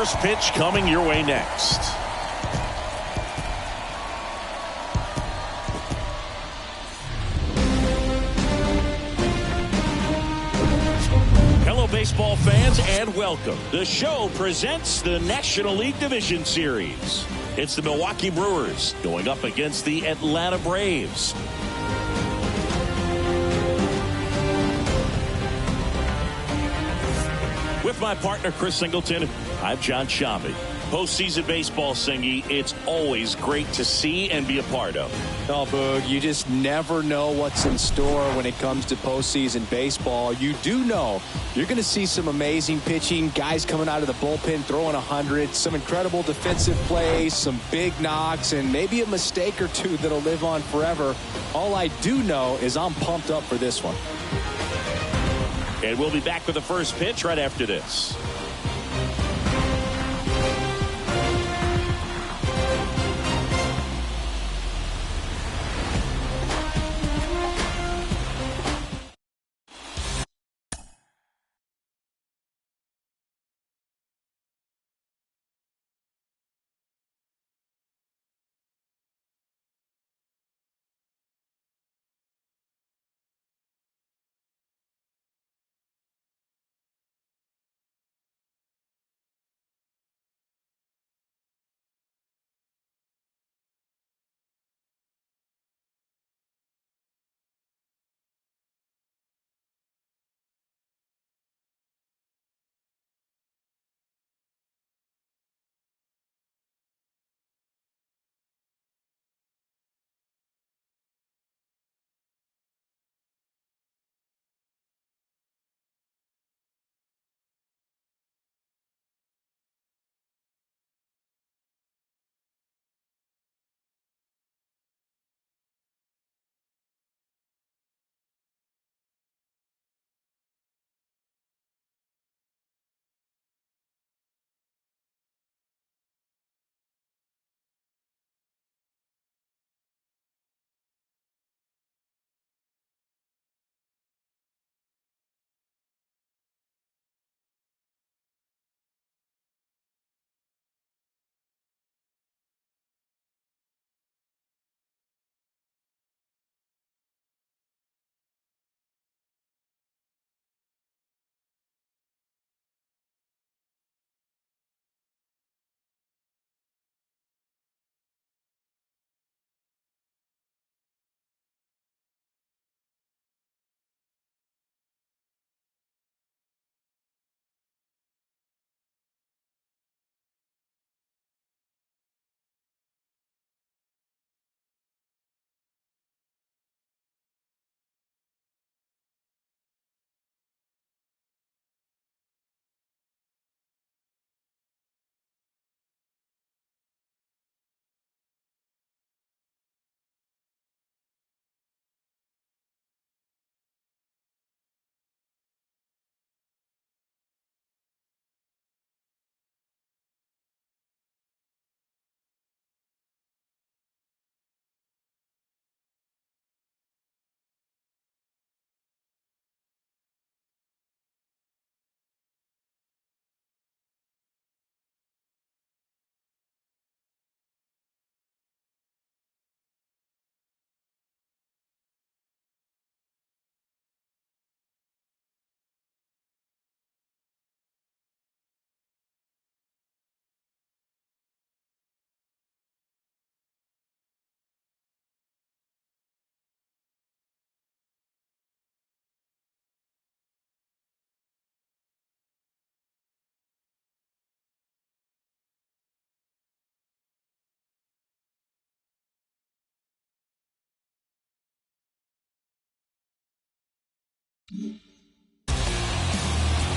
First pitch coming your way next. Hello, baseball fans, and welcome. The show presents the National League Division Series. It's the Milwaukee Brewers going up against the Atlanta Braves. With my partner, Chris Singleton, I'm John Shambi. Postseason baseball, Singy, it's always great to see and be a part of. Oh, Boog, you just never know what's in store when it comes to postseason baseball. You do know you're going to see some amazing pitching, guys coming out of the bullpen throwing 100, some incredible defensive plays, some big knocks, and maybe a mistake or two that'll live on forever. All I do know is I'm pumped up for this one. And we'll be back with the first pitch right after this.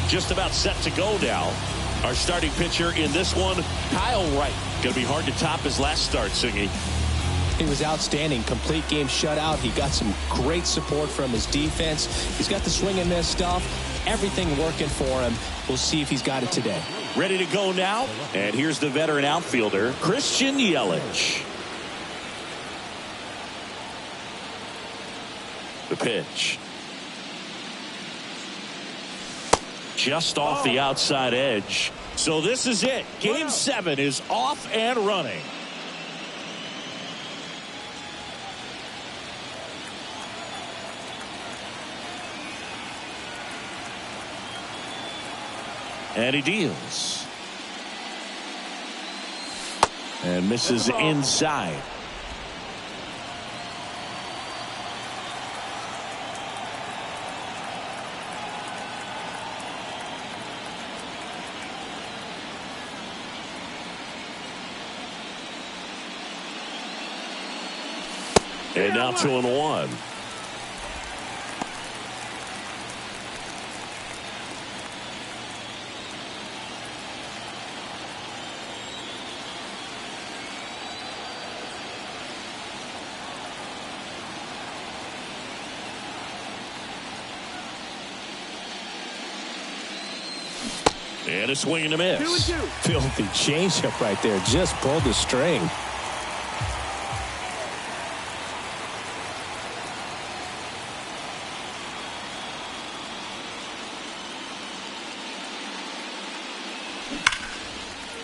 Just about set to go now. Our starting pitcher in this one, Kyle Wright. Going to be hard to top his last start, Singy. He was outstanding. Complete game shutout. He got some great support from his defense. He's got the swing and miss stuff. Everything working for him. We'll see if he's got it today. Ready to go now. And here's the veteran outfielder, Christian Yelich. The pitch. Just off the outside edge. So this is it. Game 7 is off and running. And he deals. And misses inside. And now 2-1. And a swing and a miss. 2-2. Filthy changeup right there. Just pulled the string.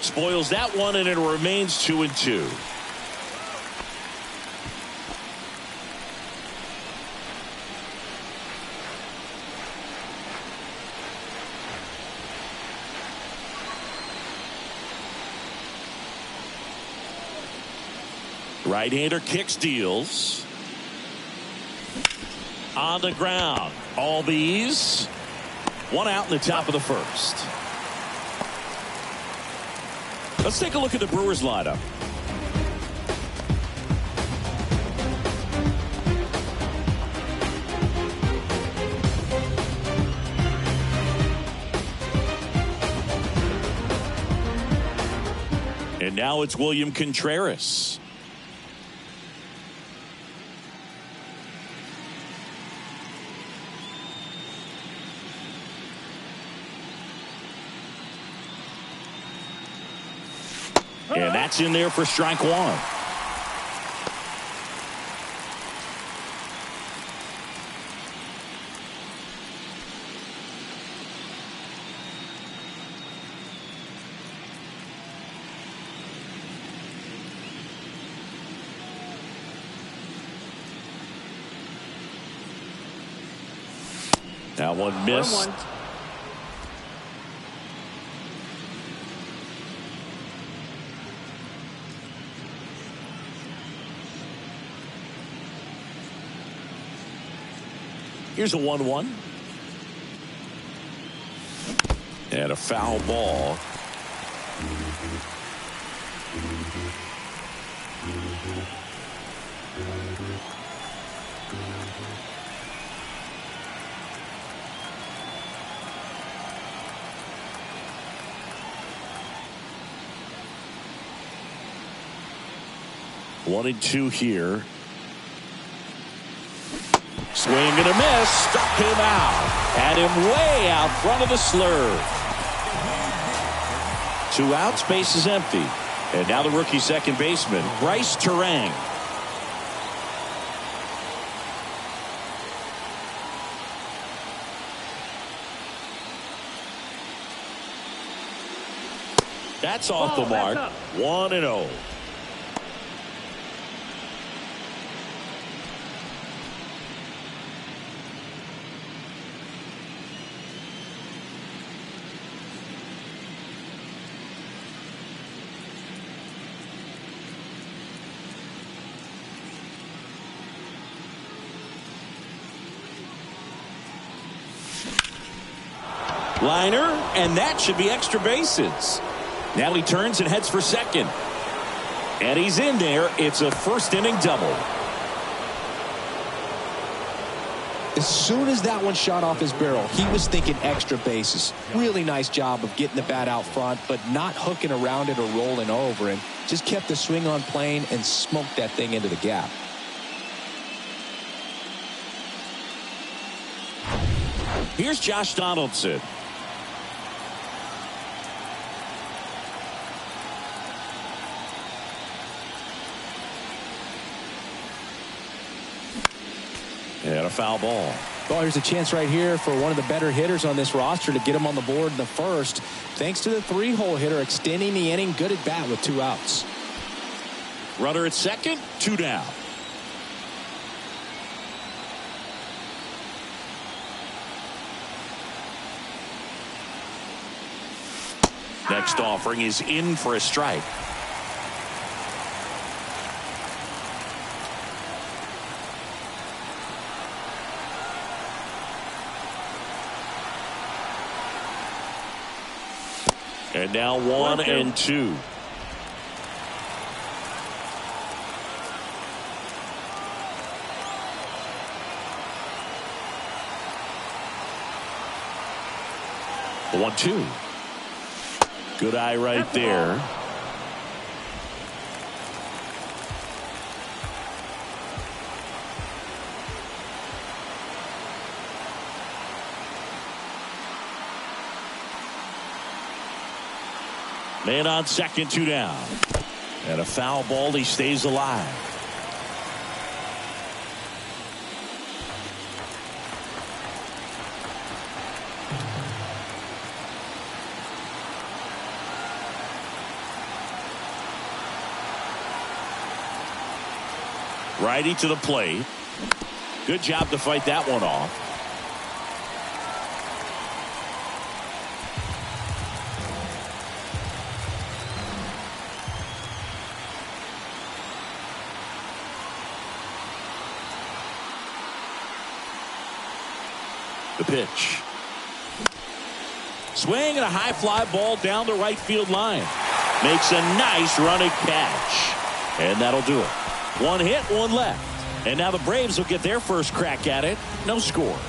Spoils that one, and it remains 2-2. Right-hander kicks, deals. On the ground. All these. One out in the top of the first. Let's take a look at the Brewers lineup. And now it's William Contreras. And that's in there for strike one. That one missed. 1-1. Here's a 1-1. And a foul ball. One and two here. Swing and a miss. Struck him out. Had him way out front of the slurve. 2 outs. Base is empty. And now the rookie second baseman, Bryce Terang. That's off the mark. 1-0. Liner, and that should be extra bases. Now he turns and heads for second. And he's in there. It's a first inning double. As soon as that one shot off his barrel, he was thinking extra bases. Really nice job of getting the bat out front, but not hooking around it or rolling over, and just kept the swing on plane and smoked that thing into the gap. Here's Josh Donaldson. And a foul ball. Well, here's a chance right here for one of the better hitters on this roster to get him on the board in the first. Thanks to the 3-hole hitter extending the inning. Good at bat with 2 outs. Runner at second, 2 down. Next offering is in for a strike. And now 1-2. The 1-2. Good eye right there. Man on second, 2 down. And a foul ball. He stays alive. Righty to the plate. Good job to fight that one off. The pitch. Swing and a high fly ball down the right field line. Makes a nice running catch. And that'll do it. 1 hit, 1 left. And now the Braves will get their first crack at it. No score.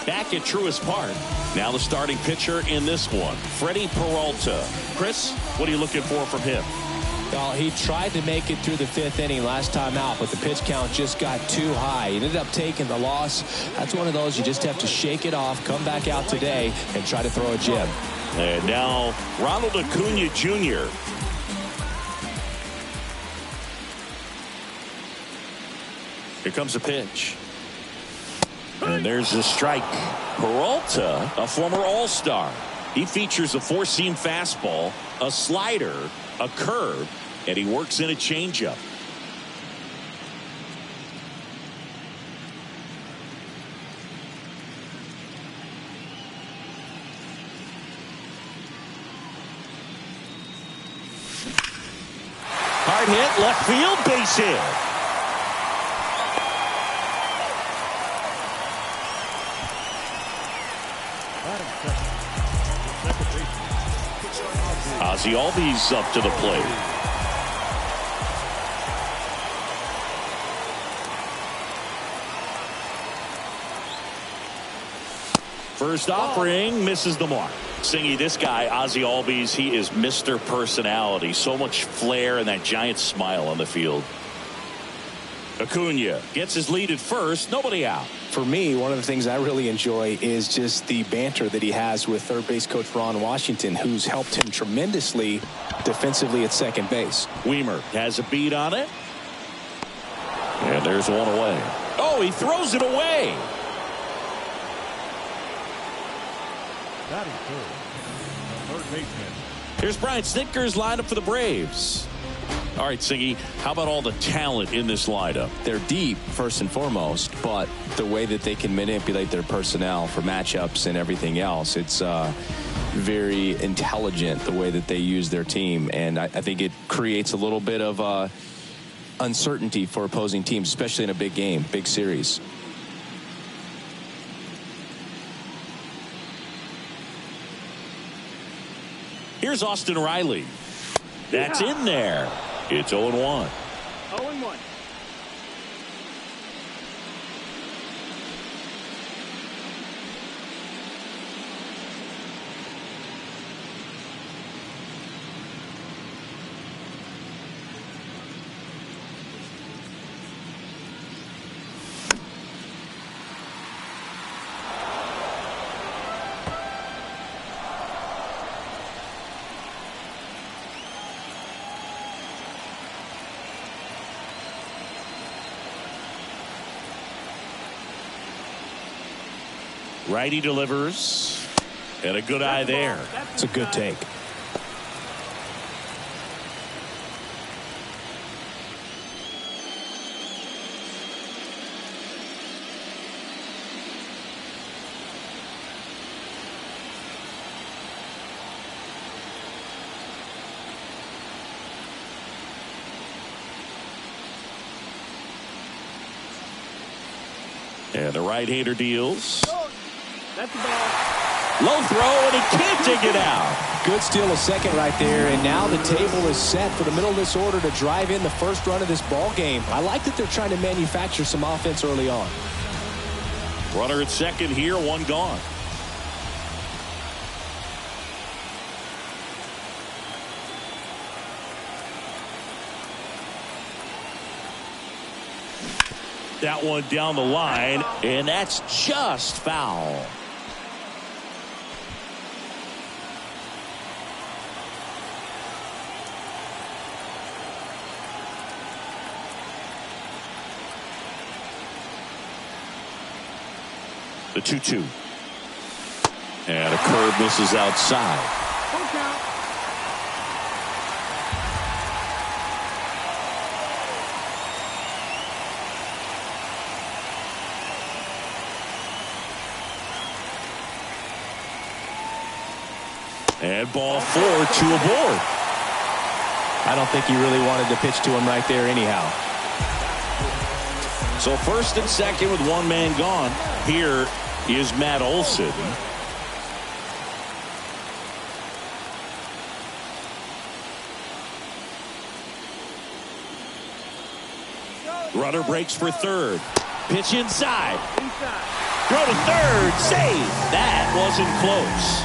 Back at Truist Park. Now the starting pitcher in this one, Freddie Peralta. Chris, what are you looking for from him? Well, he tried to make it through the 5th inning last time out, but the pitch count just got too high. He ended up taking the loss. That's one of those you just have to shake it off, come back out today, and try to throw a gem. And now Ronald Acuna Jr. Here comes a pitch. And there's a strike. Peralta, a former All-Star. He features a 4-seam fastball, a slider, a curve, and he works in a changeup. Hard hit, left field, base hit. Ozzie Albies up to the plate. First offering misses the mark. Singy, this guy, Ozzie Albies, he is Mr. Personality. So much flair and that giant smile on the field. Acuna gets his lead at first. Nobody out. For me, one of the things I really enjoy is just the banter that he has with third base coach Ron Washington, who's helped him tremendously defensively at second base. Weimer has a beat on it. And there's one away. Oh, he throws it away. Third baseman. Here's Brian Snitker's lineup for the Braves. All right, Siggy, how about all the talent in this lineup? They're deep, first and foremost, but the way that they can manipulate their personnel for matchups and everything else, it's very intelligent the way that they use their team. And I think it creates a little bit of uncertainty for opposing teams, especially in a big game, big series. Here's Austin Riley. That's in there. It's 0-1. 0-1. Righty delivers. And a good eye there. It's a good take. And the right-hander deals. That's the ball. Low throw, and he can't dig it out. Good steal of second right there, and now the table is set for the middle of this order to drive in the first run of this ball game. I like that they're trying to manufacture some offense early on. Runner at second here, one gone. That one down the line, and that's just foul. The 2-2. And a curve misses outside. And ball 4, 2 aboard. I don't think he really wanted to pitch to him right there anyhow. So first and second with one man gone. Here is Matt Olson. Runner breaks for third. Pitch inside. Throw to third. Save. That wasn't close.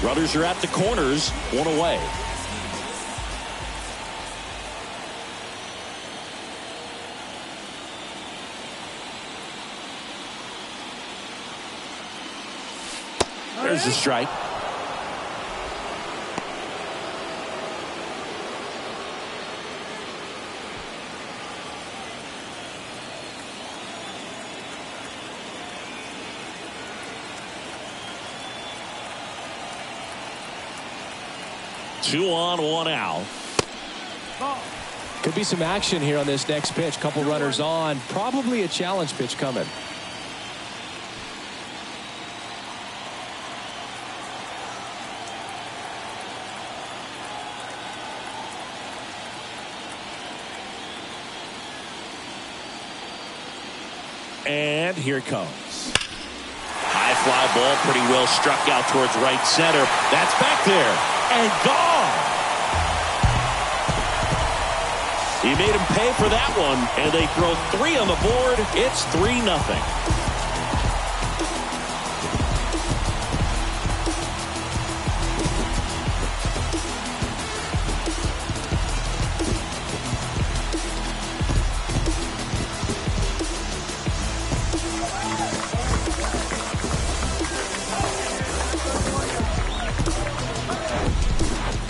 Runners are at the corners, one away. There's the strike. Two on, one out. Could be some action here on this next pitch. Couple runners on. Probably a challenge pitch coming. And here it comes. High fly ball, pretty well struck out towards right center. That's back there and gone. He made him pay for that one, and they throw 3 on the board. It's 3-0.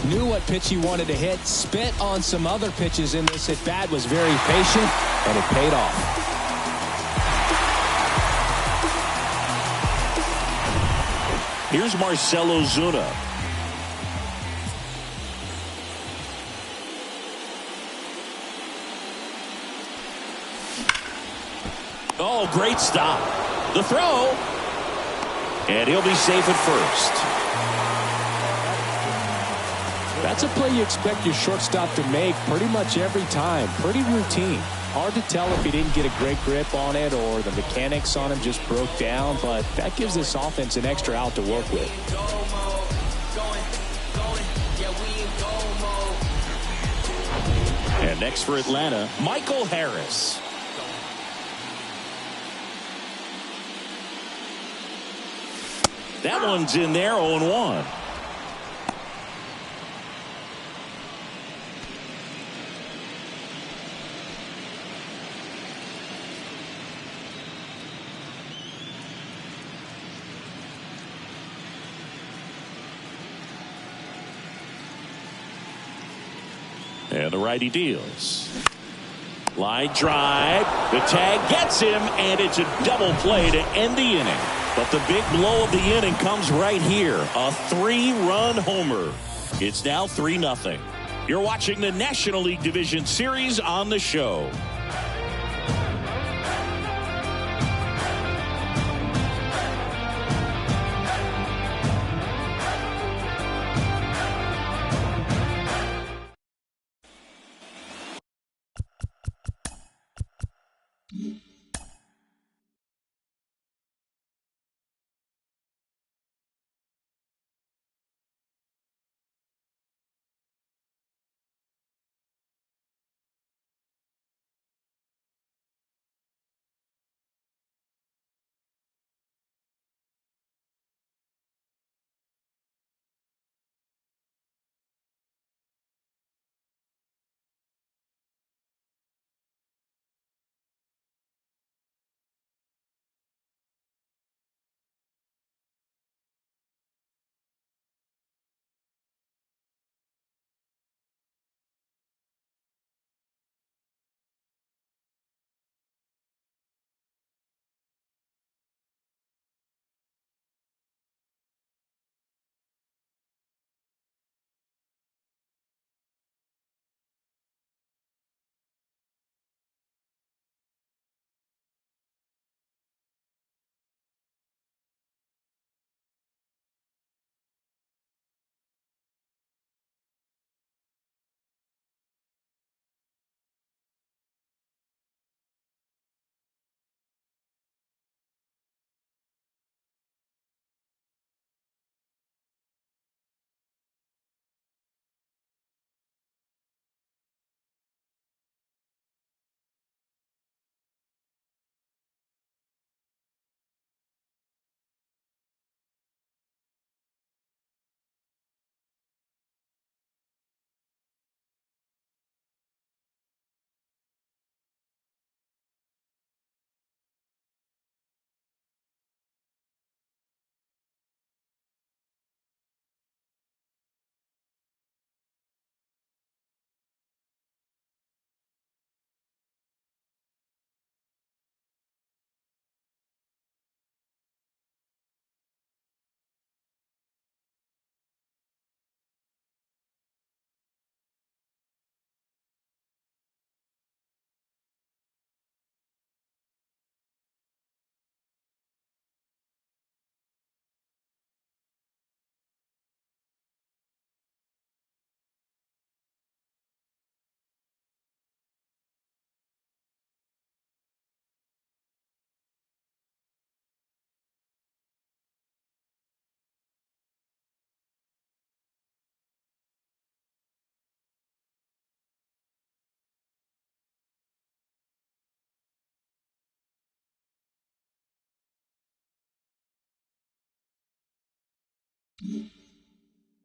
Knew what pitch he wanted to hit, spit on some other pitches in this at bat, was very patient, and it paid off. Here's Marcell Ozuna. Oh, great stop. The throw. And he'll be safe at first. That's a play you expect your shortstop to make pretty much every time. Pretty routine. Hard to tell if he didn't get a great grip on it or the mechanics on him just broke down, but that gives this offense an extra out to work with. And next for Atlanta, Michael Harris. That one's in there, 0-1. And the righty deals. Line drive. The tag gets him, and it's a double play to end the inning. But the big blow of the inning comes right here. A 3-run homer. It's now 3-0. You're watching the National League Division Series on the show.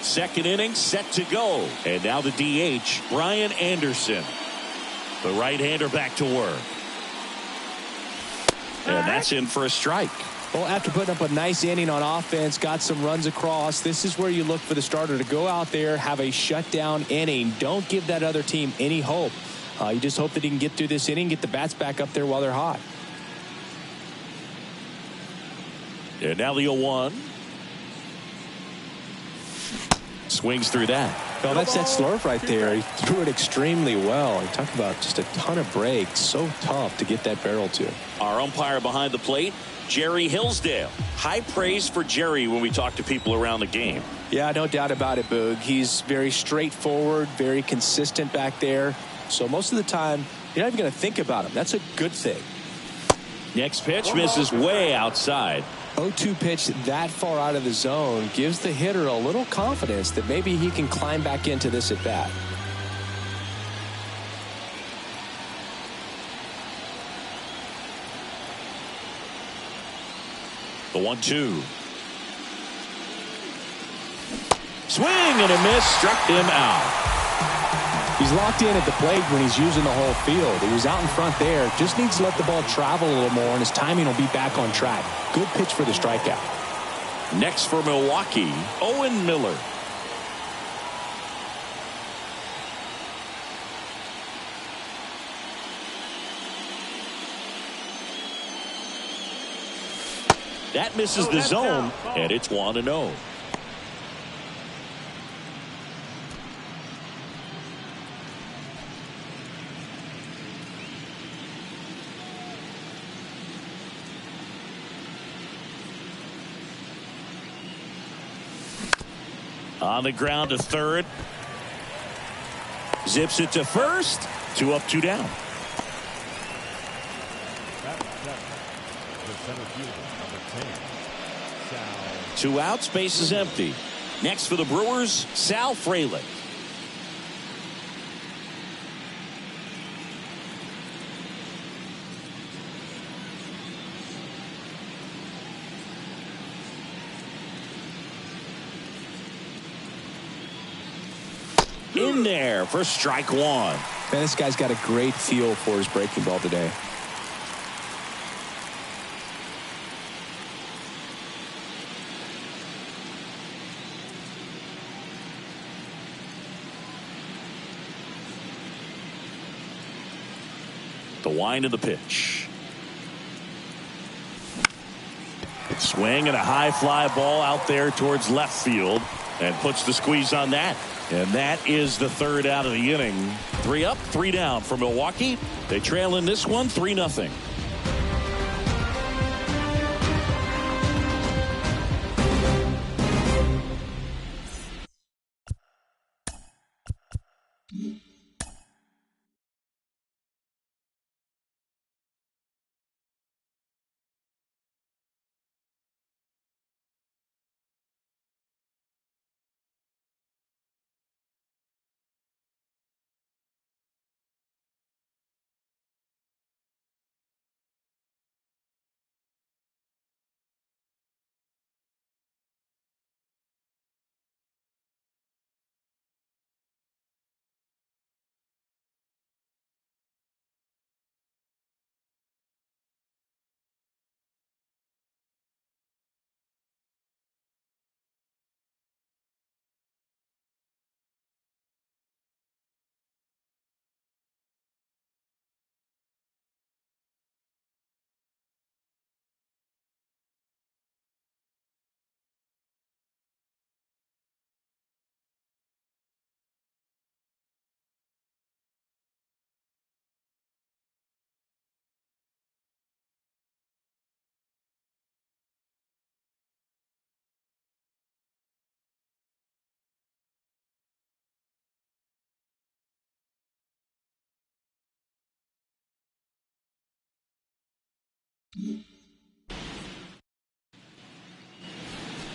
Second inning set to go. And now the DH, Brian Anderson. The right-hander back to work. And that's in for a strike. Well, after putting up a nice inning on offense, got some runs across, this is where you look for the starter to go out there, have a shutdown inning. Don't give that other team any hope. You just hope that he can get through this inning, get the bats back up there while they're hot. And now the 0-1. Swings through that. Well, that's that slurve right there. He threw it extremely well. You talk about just a ton of breaks. So tough to get that barrel to. Our umpire behind the plate, Jerry Hillsdale. High praise for Jerry when we talk to people around the game. Yeah, no doubt about it, Boog. He's very straightforward, very consistent back there. So most of the time, you're not even going to think about him. That's a good thing. Next pitch misses way outside. 0-2 pitch that far out of the zone gives the hitter a little confidence that maybe he can climb back into this at bat. The 1-2. Swing and a miss, struck him out. He's locked in at the plate when he's using the whole field. He was out in front there. Just needs to let the ball travel a little more, and his timing will be back on track. Good pitch for the strikeout. Next for Milwaukee, Owen Miller. That misses the zone, and it's 1-0. On the ground to third. Zips it to first. 2 up, 2 down. Two outs, base is empty. Next for the Brewers, Sal Frelick. In there for strike one. Man, this guy's got a great feel for his breaking ball today. The wind of the pitch. Swing and a high fly ball out there towards left field and puts the squeeze on that. And that is the third out of the inning. 3 up, 3 down for Milwaukee. They trail in this one 3-0.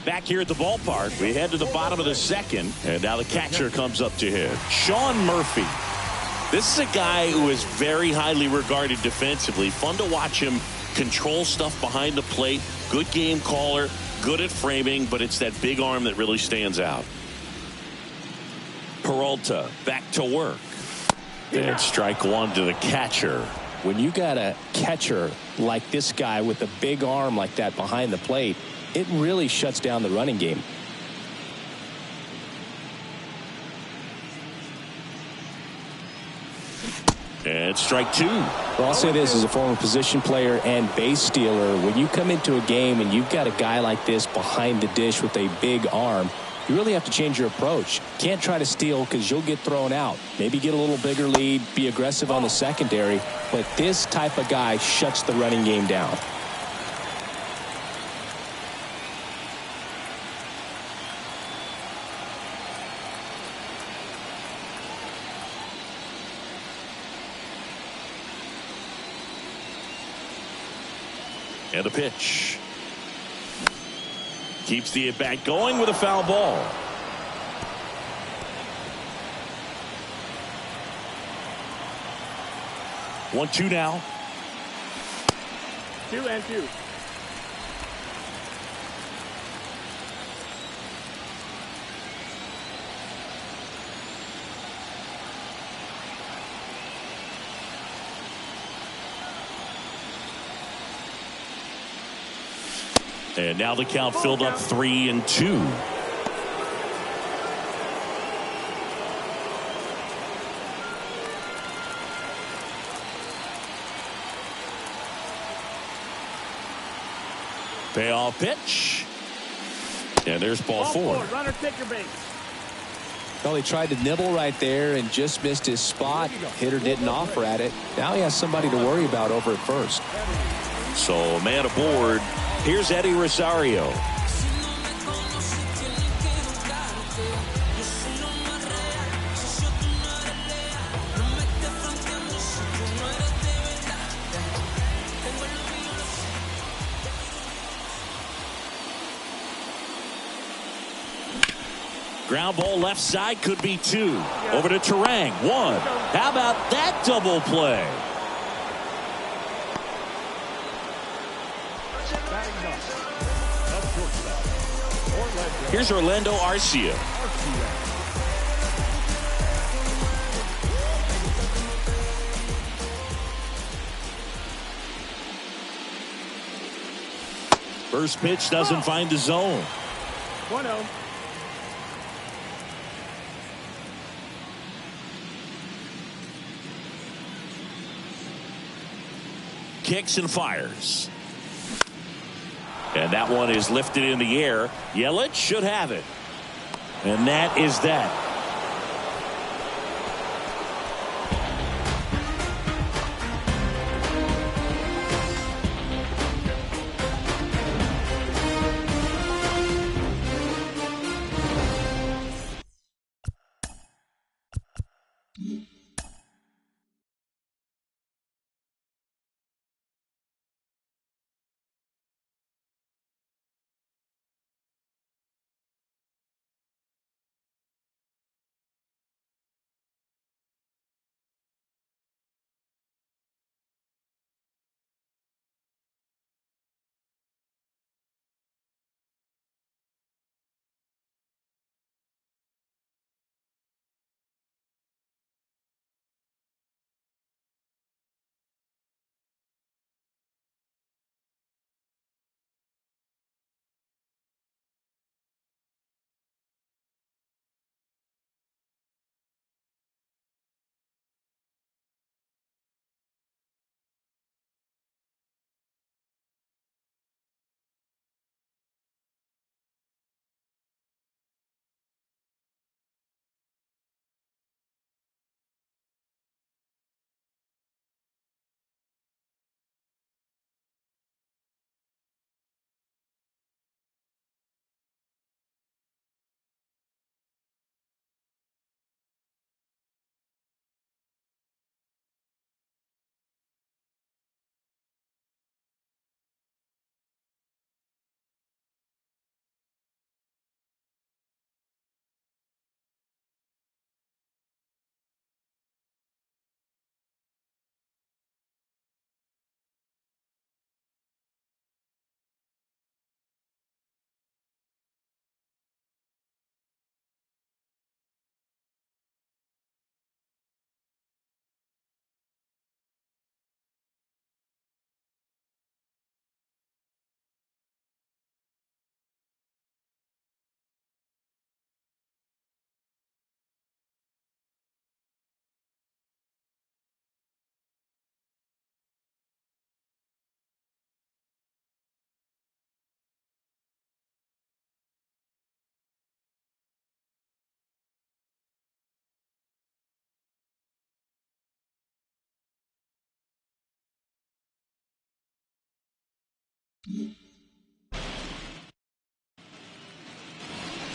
Back here at the ballpark, we head to the bottom of the second, and now the catcher comes up to hit. Sean Murphy. This is a guy who is very highly regarded defensively. Fun to watch him control stuff behind the plate. Good game caller. good at framing, but it's that big arm that really stands out. Peralta back to work. And strike one to the catcher. When you got a catcher like this guy with a big arm like that behind the plate, it really shuts down the running game. And strike two. Well, I'll say this as a former position player and base stealer. When you come into a game and you've got a guy like this behind the dish with a big arm, you really have to change your approach. Can't try to steal because you'll get thrown out. Maybe get a little bigger lead, be aggressive on the secondary. But this type of guy shuts the running game down. And a pitch. Keeps the at-bat going with a foul ball. One, two now. 2-2. And now the count filled up 3-2. Payoff pitch. And there's ball four. Runner take your base. Well, he tried to nibble right there and just missed his spot. Hitter didn't offer at it. Now he has somebody to worry about over at first. So a man aboard. Here's Eddie Rosario. Ground ball left side, could be two. Over to Terang, one. How about that double play? Here's Orlando Arcia. First pitch doesn't find the zone. 1-0. Kicks and fires. And that one is lifted in the air. Yelich should have it. And that is that.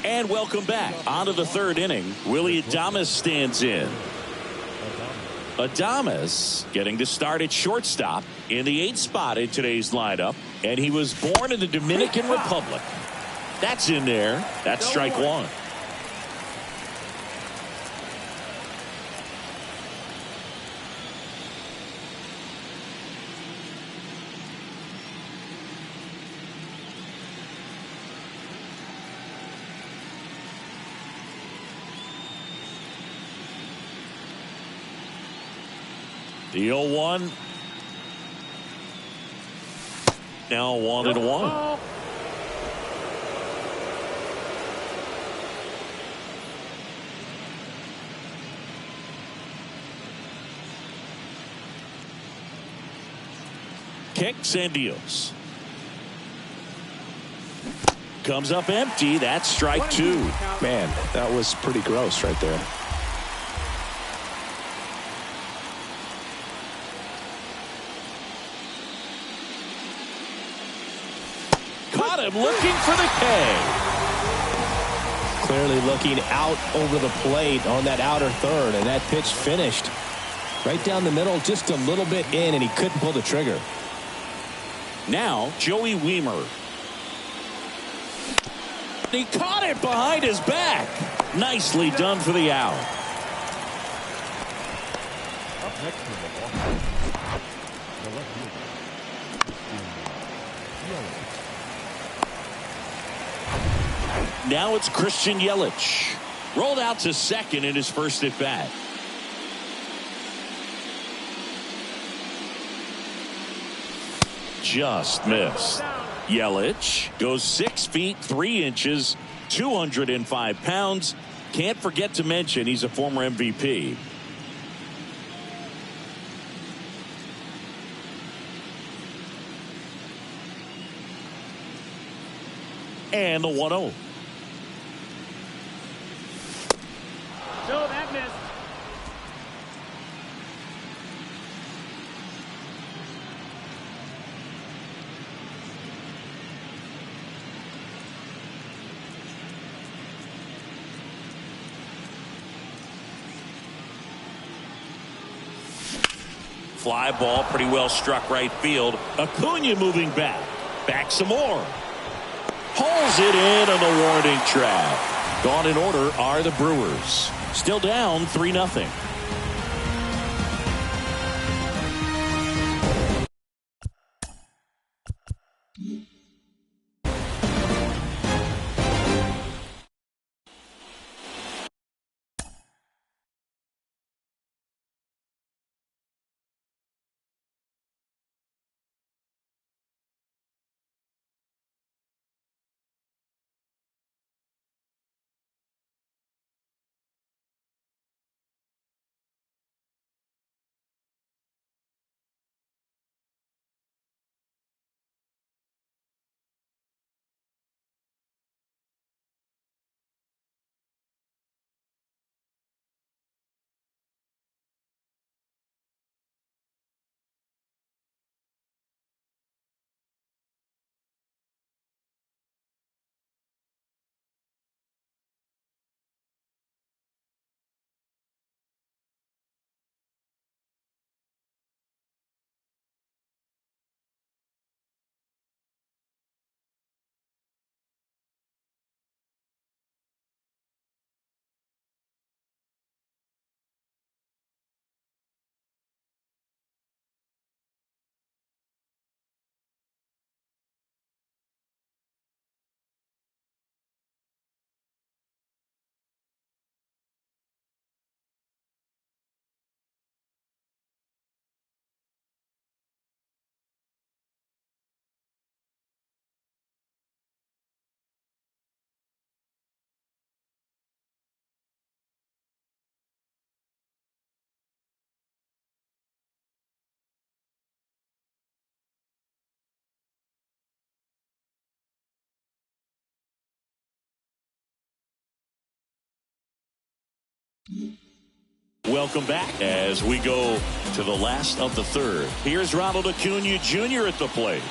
And welcome back. On to the third inning. Willie Adames stands in. Adames getting to start at shortstop in the 8th spot in today's lineup. And he was born in the Dominican Republic. That's in there. That's strike one. The 0-1. Now 1-1. Kicks and deals. Comes up empty. That's strike two. Man, that was pretty gross right there. Caught him looking for the K. Clearly looking out over the plate on that outer third, and that pitch finished right down the middle, just a little bit in, and he couldn't pull the trigger. Now Joey Wiemer. He caught it behind his back. Nicely done for the out. Up next to the ball. The left field. Now it's Christian Yelich. Rolled out to second in his first at bat. Just missed. Yelich goes 6 feet 3 inches, 205 pounds. Can't forget to mention he's a former MVP. And the 1-0. So that missed. Fly ball pretty well struck right field. Acuna moving back. Back some more. Pulls it in on the warning track. Gone in order are the Brewers. Still down 3-0. Welcome back as we go to the last of the third. Here's Ronald Acuna Jr. at the plate.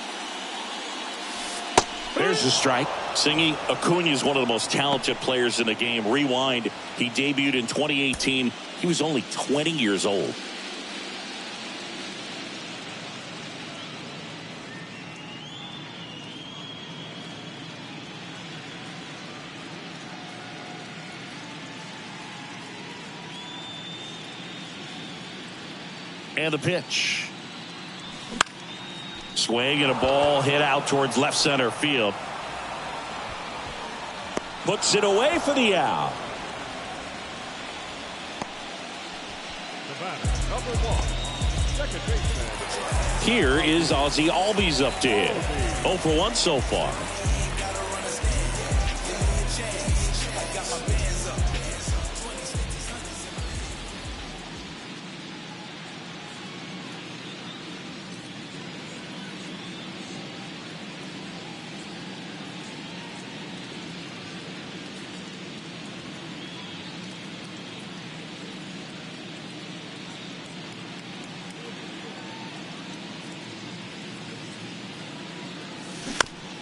There's the strike. Singing Acuna is one of the most talented players in the game. Rewind. He debuted in 2018. He was only 20 years old. And the pitch. Swing and a ball hit out towards left center field. Puts it away for the out. The batter, number 1, second baseman. Here is Ozzie Albies up to hit. 0 for 1 so far.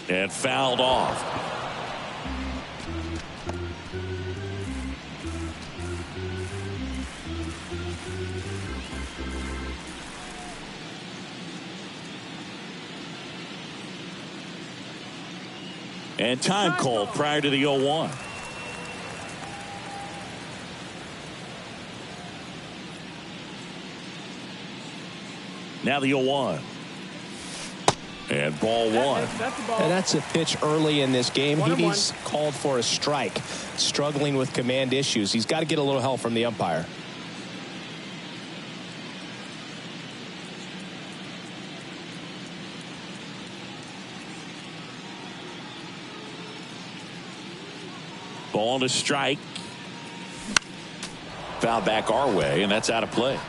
And fouled off. And time called prior to the 0-1. Now the 0-1. And ball 1. And that's a pitch early in this game. He's called for a strike. Struggling with command issues. He's got to get a little help from the umpire. Ball to strike. Foul back our way, and that's out of play.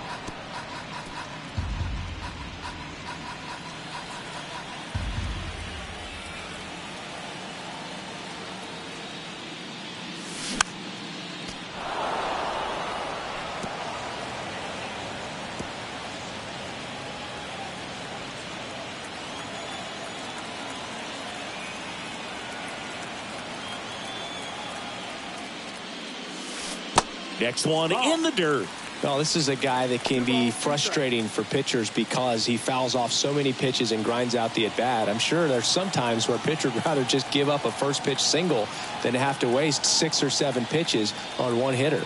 Next one in the dirt. Well, this is a guy that can be frustrating for pitchers because he fouls off so many pitches and grinds out the at-bat. I'm sure there's some times where a pitcher would rather just give up a first pitch single than have to waste 6 or 7 pitches on one hitter.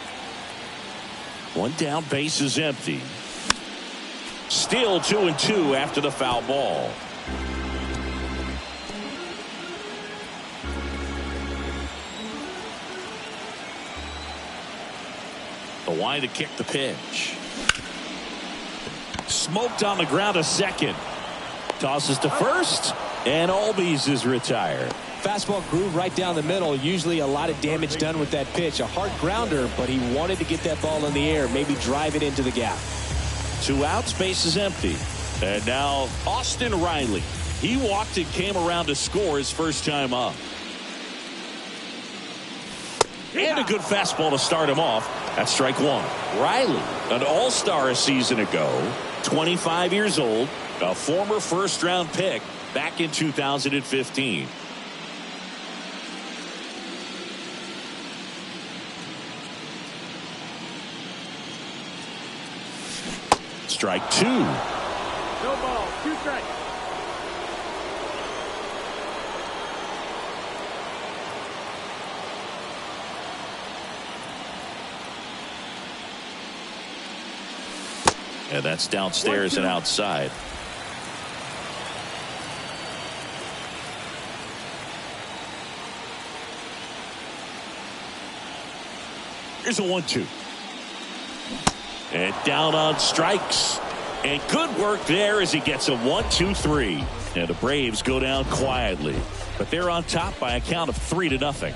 One down, base is empty. Still 2-2 after the foul ball. The line to kick the pitch. Smoked on the ground to second. Tosses to first, and Albies is retired. Fastball groove right down the middle. Usually a lot of damage done with that pitch. A hard grounder, but he wanted to get that ball in the air, maybe drive it into the gap. 2 outs, base is empty. And now Austin Riley. He walked and came around to score his first time up. And a good fastball to start him off. That's strike 1. Riley, an all-star a season ago, 25 years old, a former first-round pick back in 2015. Strike 2. No ball, 2 strikes. And that's downstairs and outside. Here's a 1-2. And down on strikes. And good work there as he gets a 1-2-3. And the Braves go down quietly. But they're on top by a count of 3-0.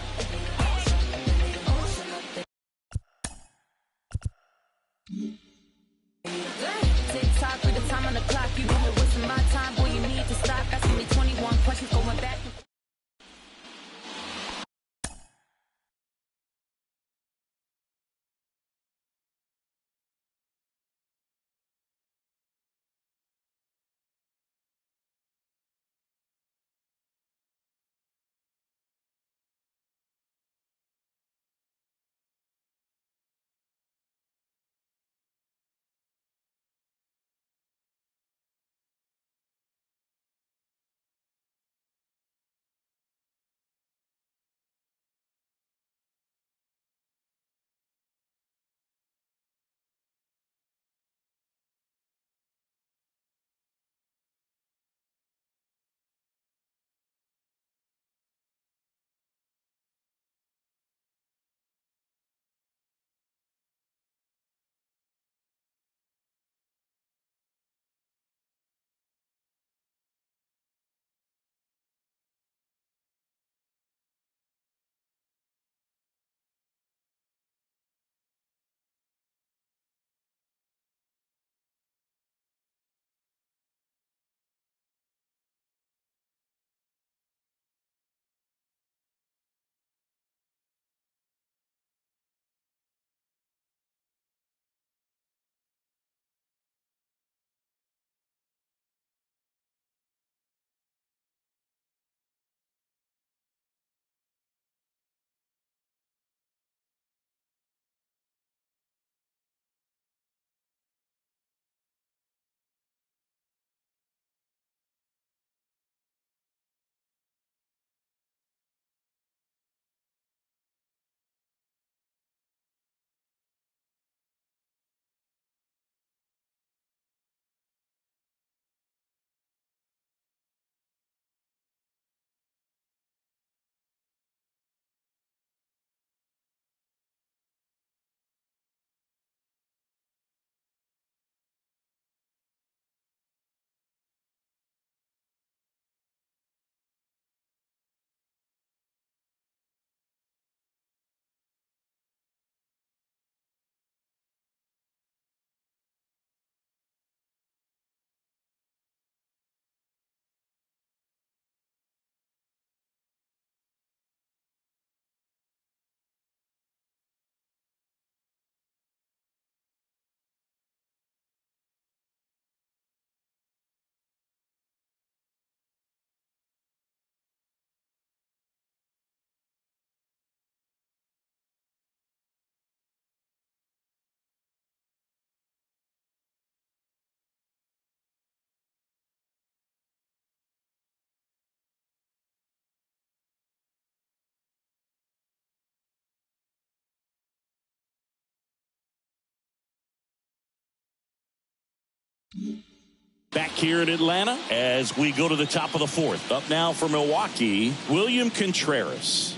Back here in Atlanta as we go to the top of the fourth. Up now for Milwaukee, William Contreras.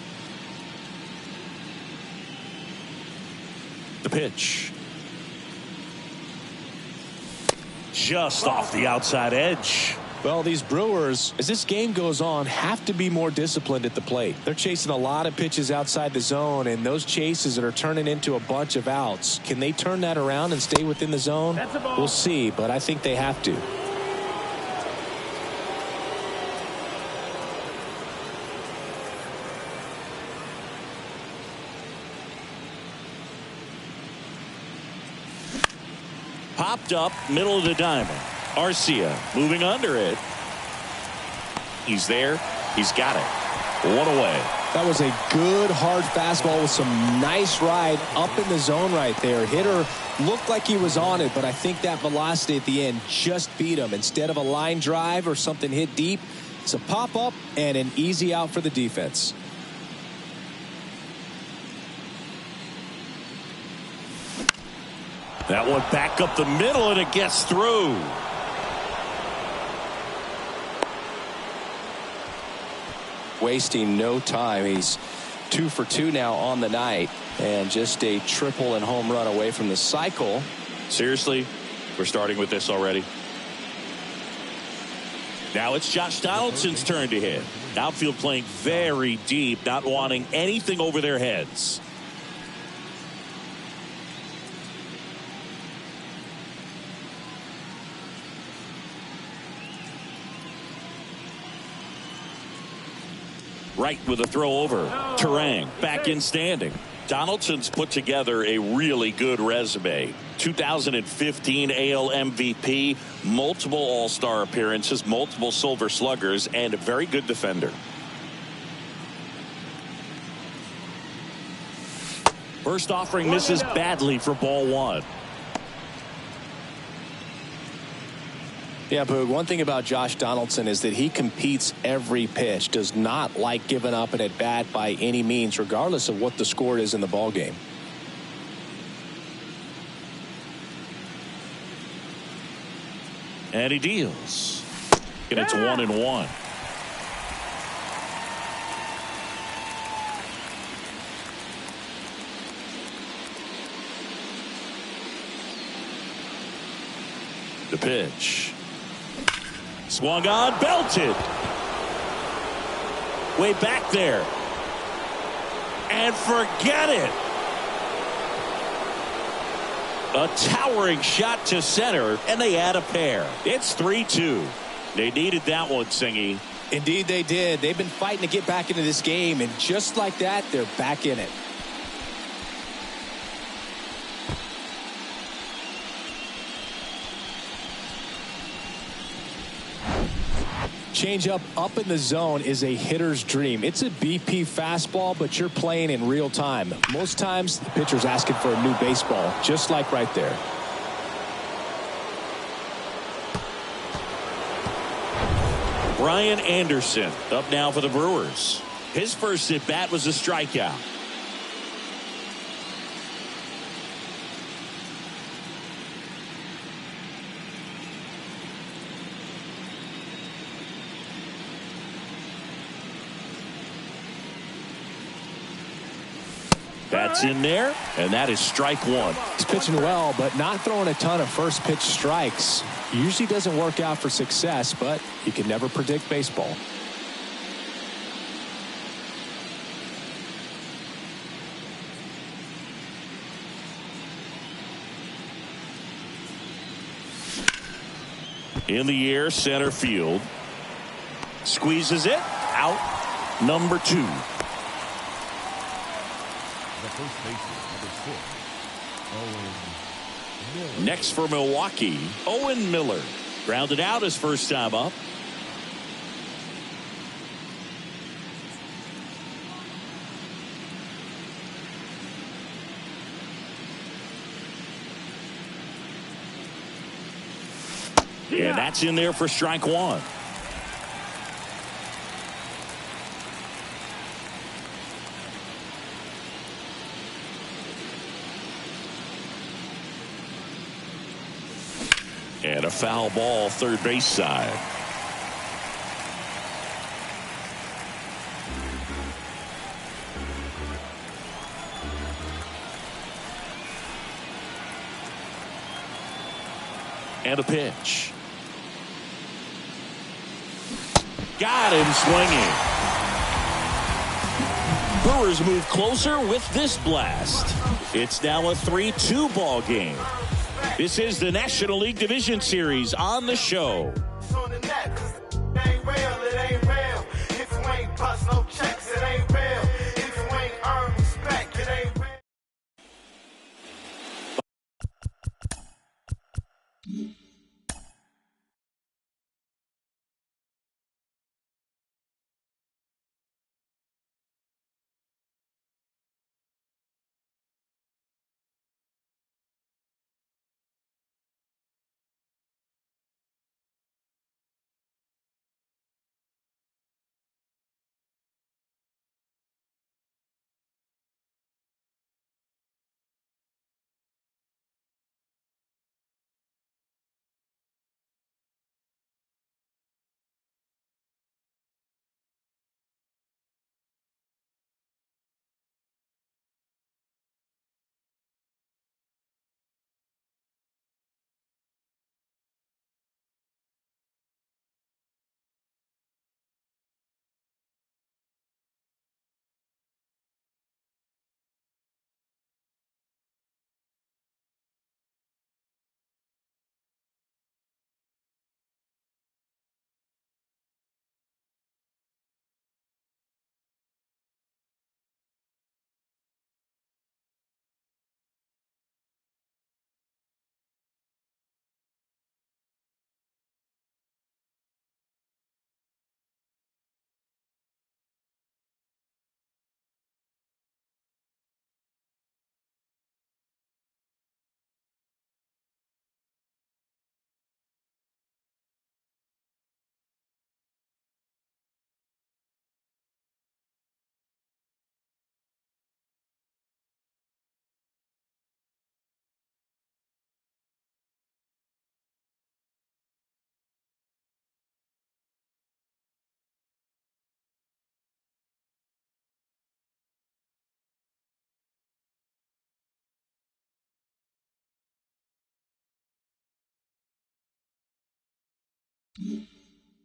The pitch. Just off the outside edge. Well, these Brewers, as this game goes on, have to be more disciplined at the plate. They're chasing a lot of pitches outside the zone, and those chases that are turning into a bunch of outs. Can they turn that around and stay within the zone? We'll see, but I think they have to. Popped up, middle of the diamond. Arcia moving under it. He's there. He's got it. One away. That was a good, hard fastball with some nice ride up in the zone right there. Hitter looked like he was on it, but I think that velocity at the end just beat him. Instead of a line drive or something hit deep, it's a pop-up and an easy out for the defense. That one back up the middle, and it gets through. Wasting no time. He's 2 for 2 now on the night, and just a triple and home run away from the cycle. Seriously, we're starting with this already. Now it's Josh Donaldson's turn to hit. Outfield playing very deep, not wanting anything over their heads. Right with a throw over. Terang back in standing. Donaldson's put together a really good resume. 2015 AL MVP, multiple All-Star appearances, multiple Silver Sluggers, and a very good defender. First offering misses badly for ball one. Yeah, but one thing about Josh Donaldson is that he competes every pitch, does not like giving up an at-bat by any means, regardless of what the score is in the ball game. And he deals. And it's 1-1. The pitch. Swung on, belted. Way back there. And forget it. A towering shot to center, and they add a pair. It's 3-2. They needed that one, Singy. Indeed they did. They've been fighting to get back into this game, and just like that, they're back in it. Changeup up in the zone is a hitter's dream. It's a BP fastball, but you're playing in real time. Most times, the pitcher's asking for a new baseball, just like right there. Brian Anderson up now for the Brewers. His first at bat was a strikeout. That's in there, and that is strike one. He's pitching well, but not throwing a ton of first pitch strikes. Usually doesn't work out for success, but you can never predict baseball. In the air, center field. Squeezes it. Out. Number 2. First baseman, number 6, Owen Miller. Next for Milwaukee, Owen Miller. Grounded out his first time up. And that's in there for strike one. And a foul ball third base side. And a pitch. Got him swinging. Brewers move closer with this blast. It's now a 3-2 ball game. This is the National League Division Series on the show.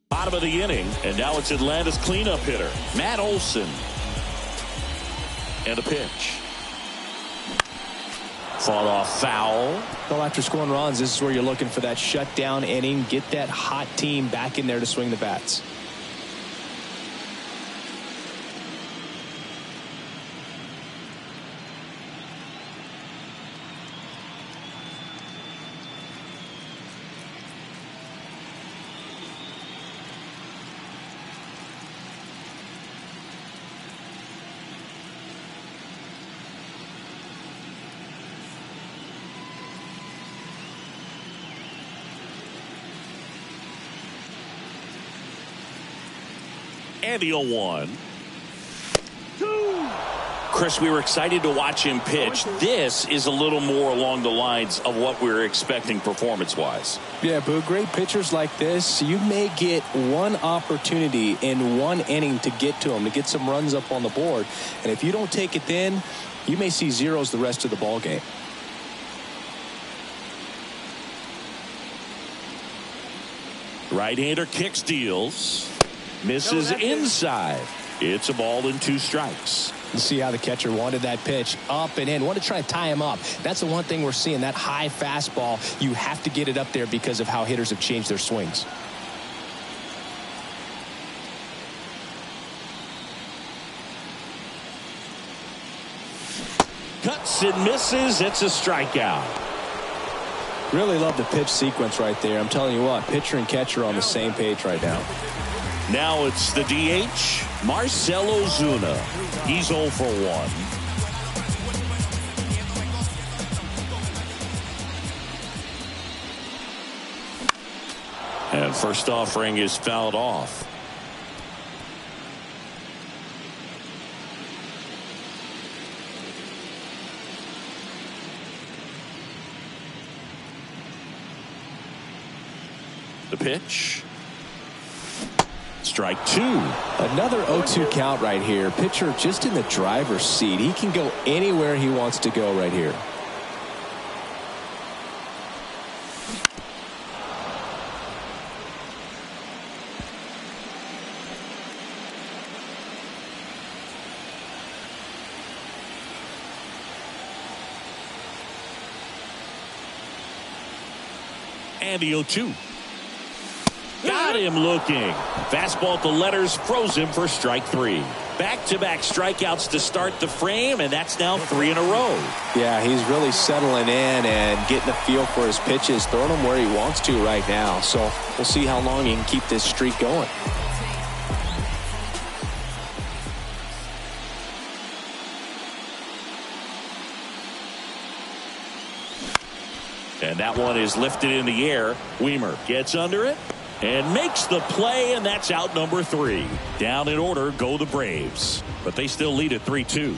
Bottom of the inning, and now it's Atlanta's cleanup hitter, Matt Olson. And a pitch. Fought off foul. Well, after scoring runs, this is where you're looking for that shutdown inning. Get that hot team back in there to swing the bats. And the 0-1. Chris, we were excited to watch him pitch. This is a little more along the lines of what we were expecting performance-wise. Yeah, Boo, great pitchers like this, you may get one opportunity in one inning to get to them, to get some runs up on the board. And if you don't take it then, you may see zeros the rest of the ball game. Right-hander kicks, deals. Misses inside. It's a ball and 2 strikes. You see how the catcher wanted that pitch up and in. Wanted to try to tie him up. That's the one thing we're seeing, that high fastball. You have to get it up there because of how hitters have changed their swings. Cuts and misses. It's a strikeout. Really love the pitch sequence right there. I'm telling you what, pitcher and catcher are on the same page right now. Now it's the DH, Marcell Ozuna. He's 0 for 1. And first offering is fouled off. The pitch. Strike two. Another 0-2 count right here. Pitcher just in the driver's seat. He can go anywhere he wants to go right here. And the 0-2. Got him looking. Fastball at the letters, froze him for strike three. Back-to-back strikeouts to start the frame, and that's now 3 in a row. Yeah, he's really settling in and getting a feel for his pitches, throwing them where he wants to right now. So we'll see how long he can keep this streak going. And that one is lifted in the air. Weimer gets under it and makes the play, and that's out number 3. Down in order go the Braves, but they still lead at 3-2.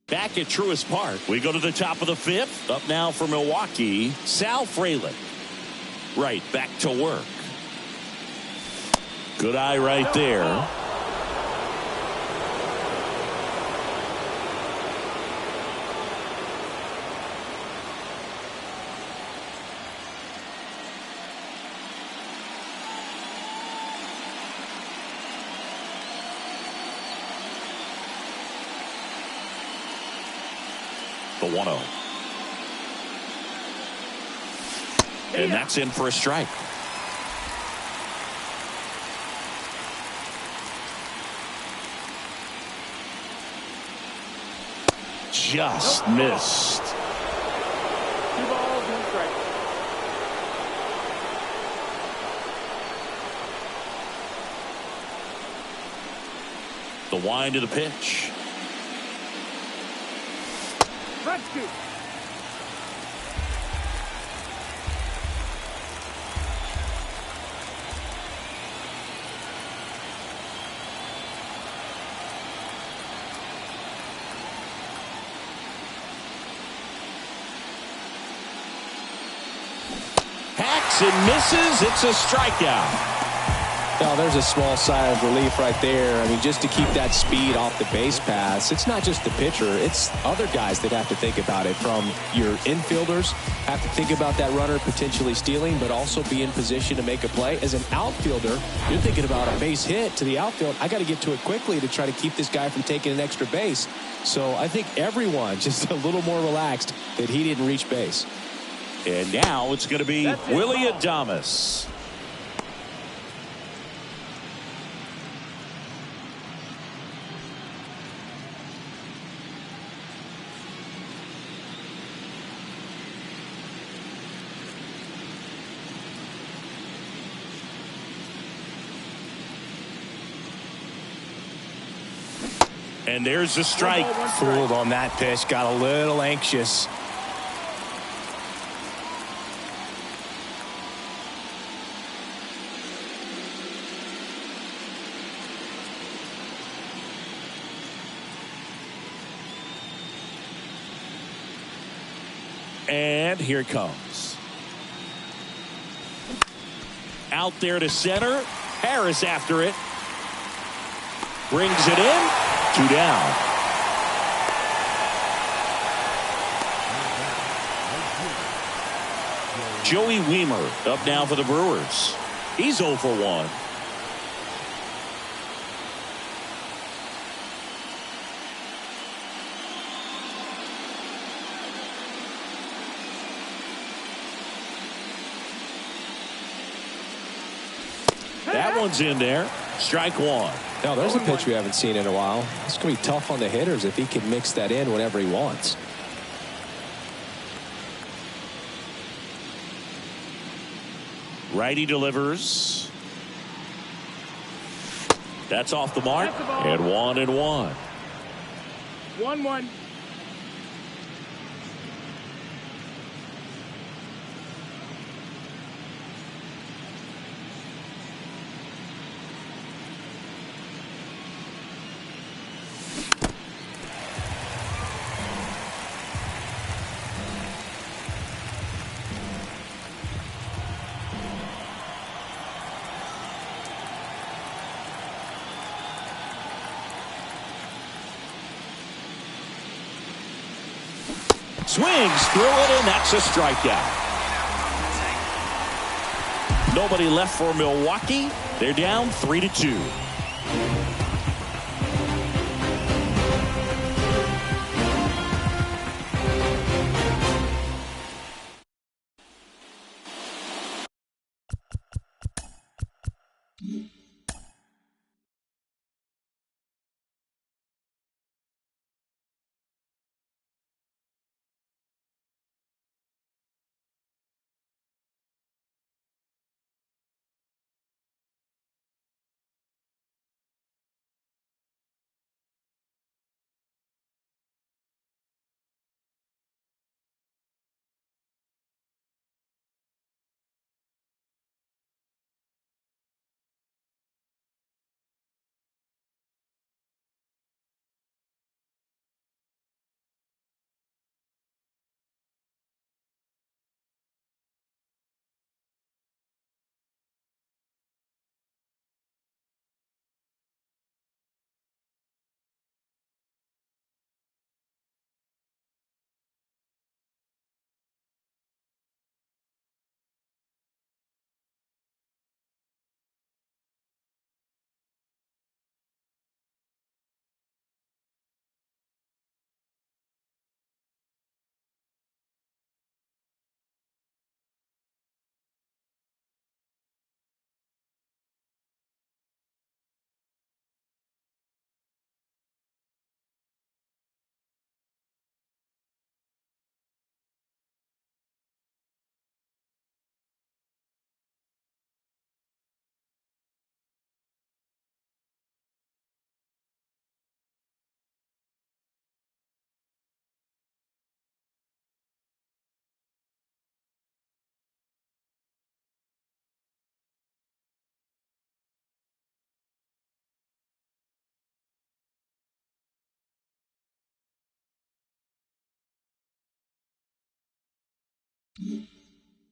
Back at Truist Park, we go to the top of the 5th. Up now for Milwaukee, Sal Frelick. Right, back to work. Good eye right there. The 1-0. And that's in for a strike. just missed. 2 balls, 1 strike. The wind of the pitch. Front scoop. Hacks and misses. It's a strikeout. Now, there's a small sigh of relief right there. I mean, just to keep that speed off the base paths, it's not just the pitcher. It's other guys that have to think about it. From your infielders, have to think about that runner potentially stealing, but also be in position to make a play. As an outfielder, you're thinking about a base hit to the outfield. I got to get to it quickly to try to keep this guy from taking an extra base. So I think everyone just a little more relaxed that he didn't reach base. And now it's going to be Willie Adames. And there's the strike. Fooled on that pitch. Got a little anxious. And here it comes. Out there to center. Harris after it. Brings it in. 2 down. Joey Wiemer up now for the Brewers. He's 0 for 1. That one's in there. Strike 1. Now, there's a pitch we haven't seen in a while. It's going to be tough on the hitters if he can mix that in whenever he wants. Righty delivers. That's off the mark. And 1-1. 1-1. Swings through it, and that's a strikeout. Nobody left for Milwaukee. They're down 3-2.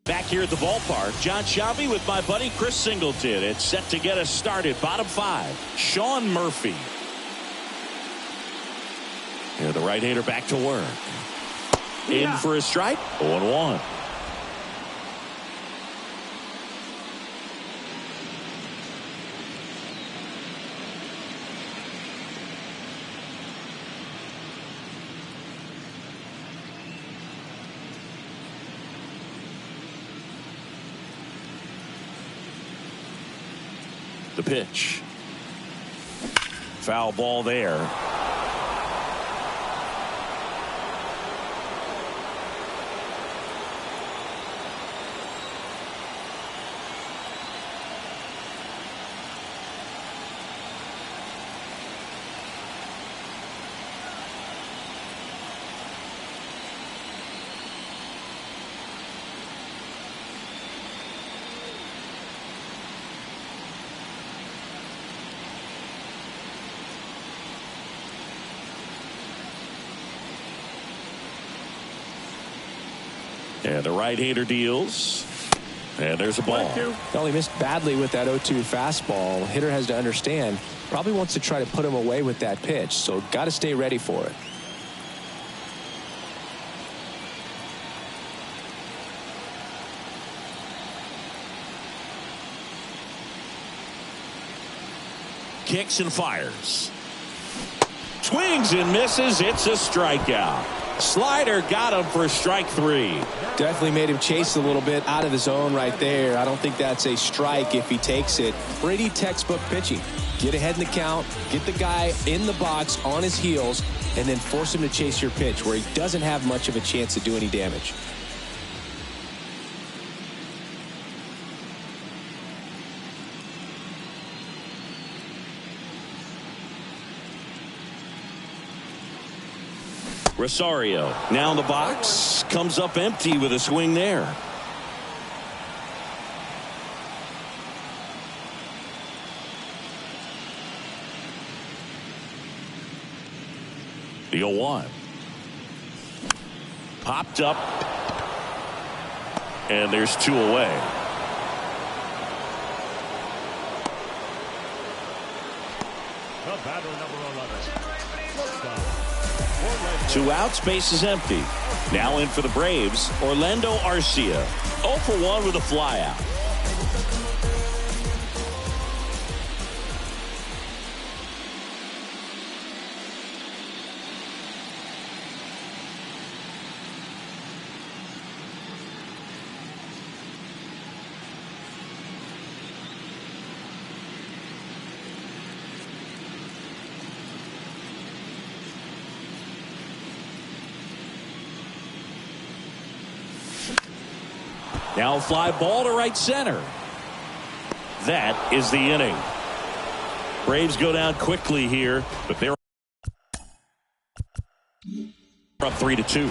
Back here at the ballpark, John Shabby with my buddy Chris Singleton. It's set to get us started. Bottom five, Sean Murphy. Here, the right-hander back to work. In for a strike, 0-1. The pitch. Foul ball there. And the right-hander deals. And there's a ball. Well, he missed badly with that 0-2 fastball. Hitter has to understand, probably wants to try to put him away with that pitch, so got to stay ready for it. Kicks and fires. Swings and misses. It's a strikeout. Slider got him for strike three. Definitely made him chase a little bit out of the zone right there. I don't think that's a strike if he takes it. Pretty textbook pitching. Get ahead in the count, get the guy in the box on his heels, and then force him to chase your pitch where he doesn't have much of a chance to do any damage. Rosario now in the box, comes up empty with a swing there. The 0-1. Popped up. And there's two away. The batter, number 11. Two outs, base is empty. Now in for the Braves, Orlando Arcia. 0 for 1 with a flyout. Now a fly ball to right center. That is the inning. Braves go down quickly here, but they're up 3-2.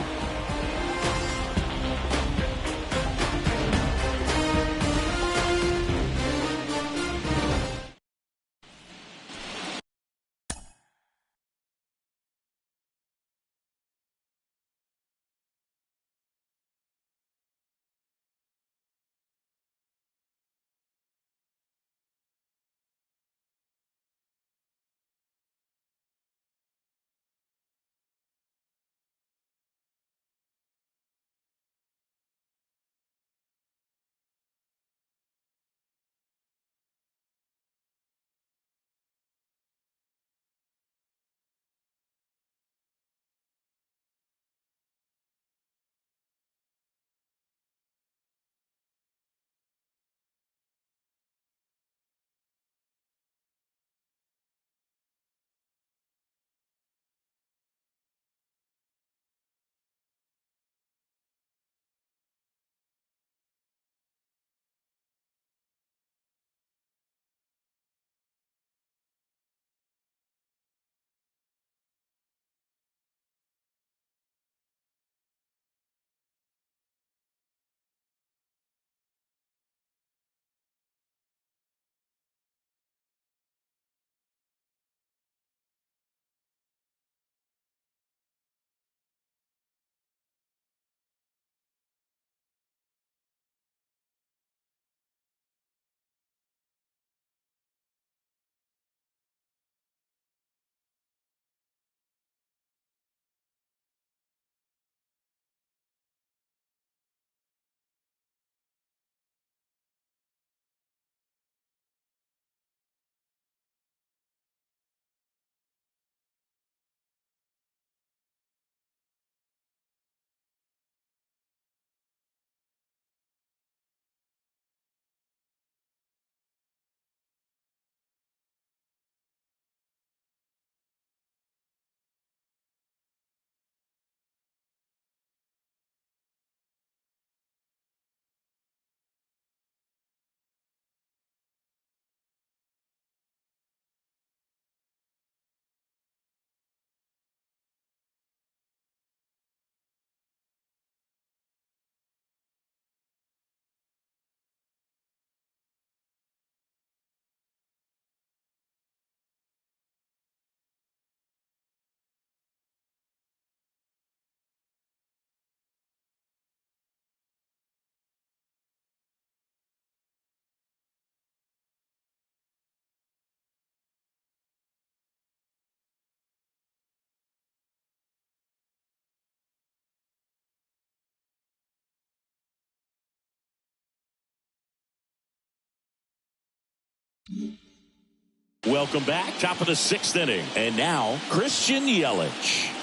Welcome back. Top of the 6th inning. And now, Christian Yelich.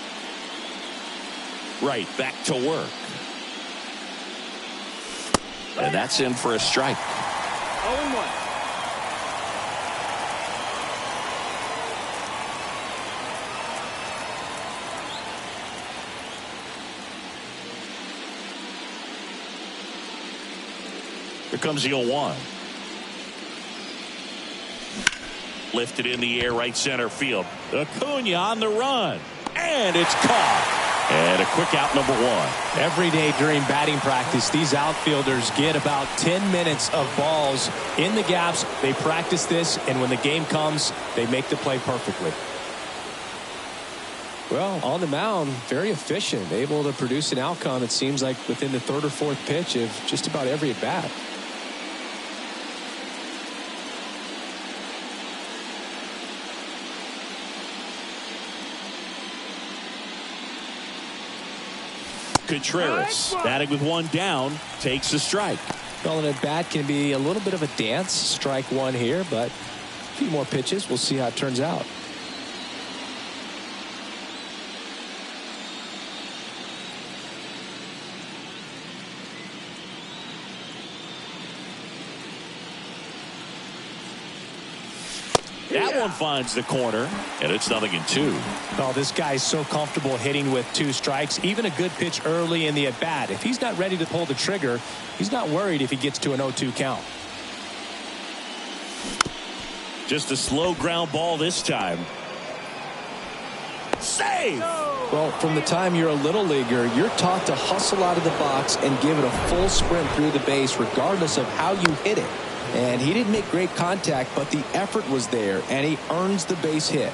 Right, back to work. And that's in for a strike. 0-1. Here comes the 0-1. Lifted in the air, right center field. Acuna on the run. And it's caught. And a quick out, number 1. Every day during batting practice, these outfielders get about 10 minutes of balls in the gaps. They practice this, and when the game comes, they make the play perfectly. Well, on the mound, very efficient, able to produce an outcome, it seems like, within the 3rd or 4th pitch of just about every at bat. Contreras, batting with 1 down, takes a strike. Well, an at bat can be a little bit of a dance. Strike 1 here, but a few more pitches. We'll see how it turns out. That one finds the corner, and it's 0-2. Well, this guy's so comfortable hitting with 2 strikes. Even a good pitch early in the at-bat. If he's not ready to pull the trigger, he's not worried if he gets to an 0-2 count. Just a slow ground ball this time. Save! Well, from the time you're a little leaguer, you're taught to hustle out of the box and give it a full sprint through the base regardless of how you hit it. And he didn't make great contact, but the effort was there, and he earns the base hit.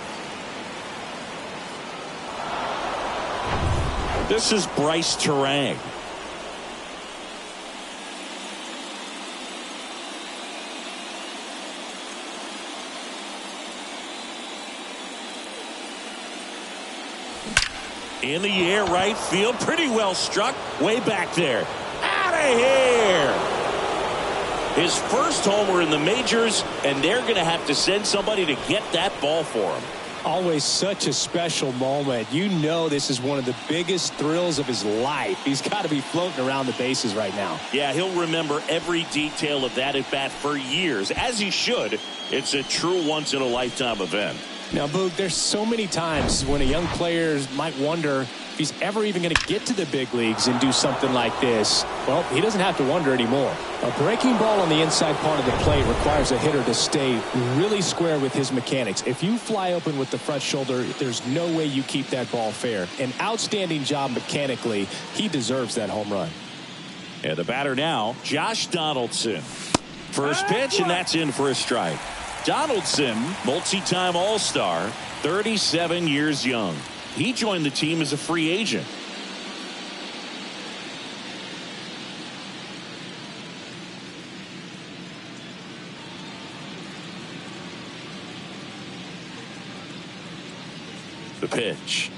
This is Bryce Terang. In the air, right field, pretty well struck, way back there. Out of here! His first homer in the majors, and they're going to have to send somebody to get that ball for him. Always such a special moment. You know this is one of the biggest thrills of his life. He's got to be floating around the bases right now. Yeah, he'll remember every detail of that at-bat for years, as he should. It's a true once-in-a-lifetime event. Now, Boog, there's so many times when a young player might wonder if he's ever even going to get to the big leagues and do something like this. Well, he doesn't have to wonder anymore. A breaking ball on the inside part of the plate requires a hitter to stay really square with his mechanics. If you fly open with the front shoulder, there's no way you keep that ball fair. An outstanding job mechanically. He deserves that home run. And the batter now, Josh Donaldson. First pitch, and that's in for a strike. Donaldson, multi-time All-Star, 37 years young. He joined the team as a free agent. The pitch.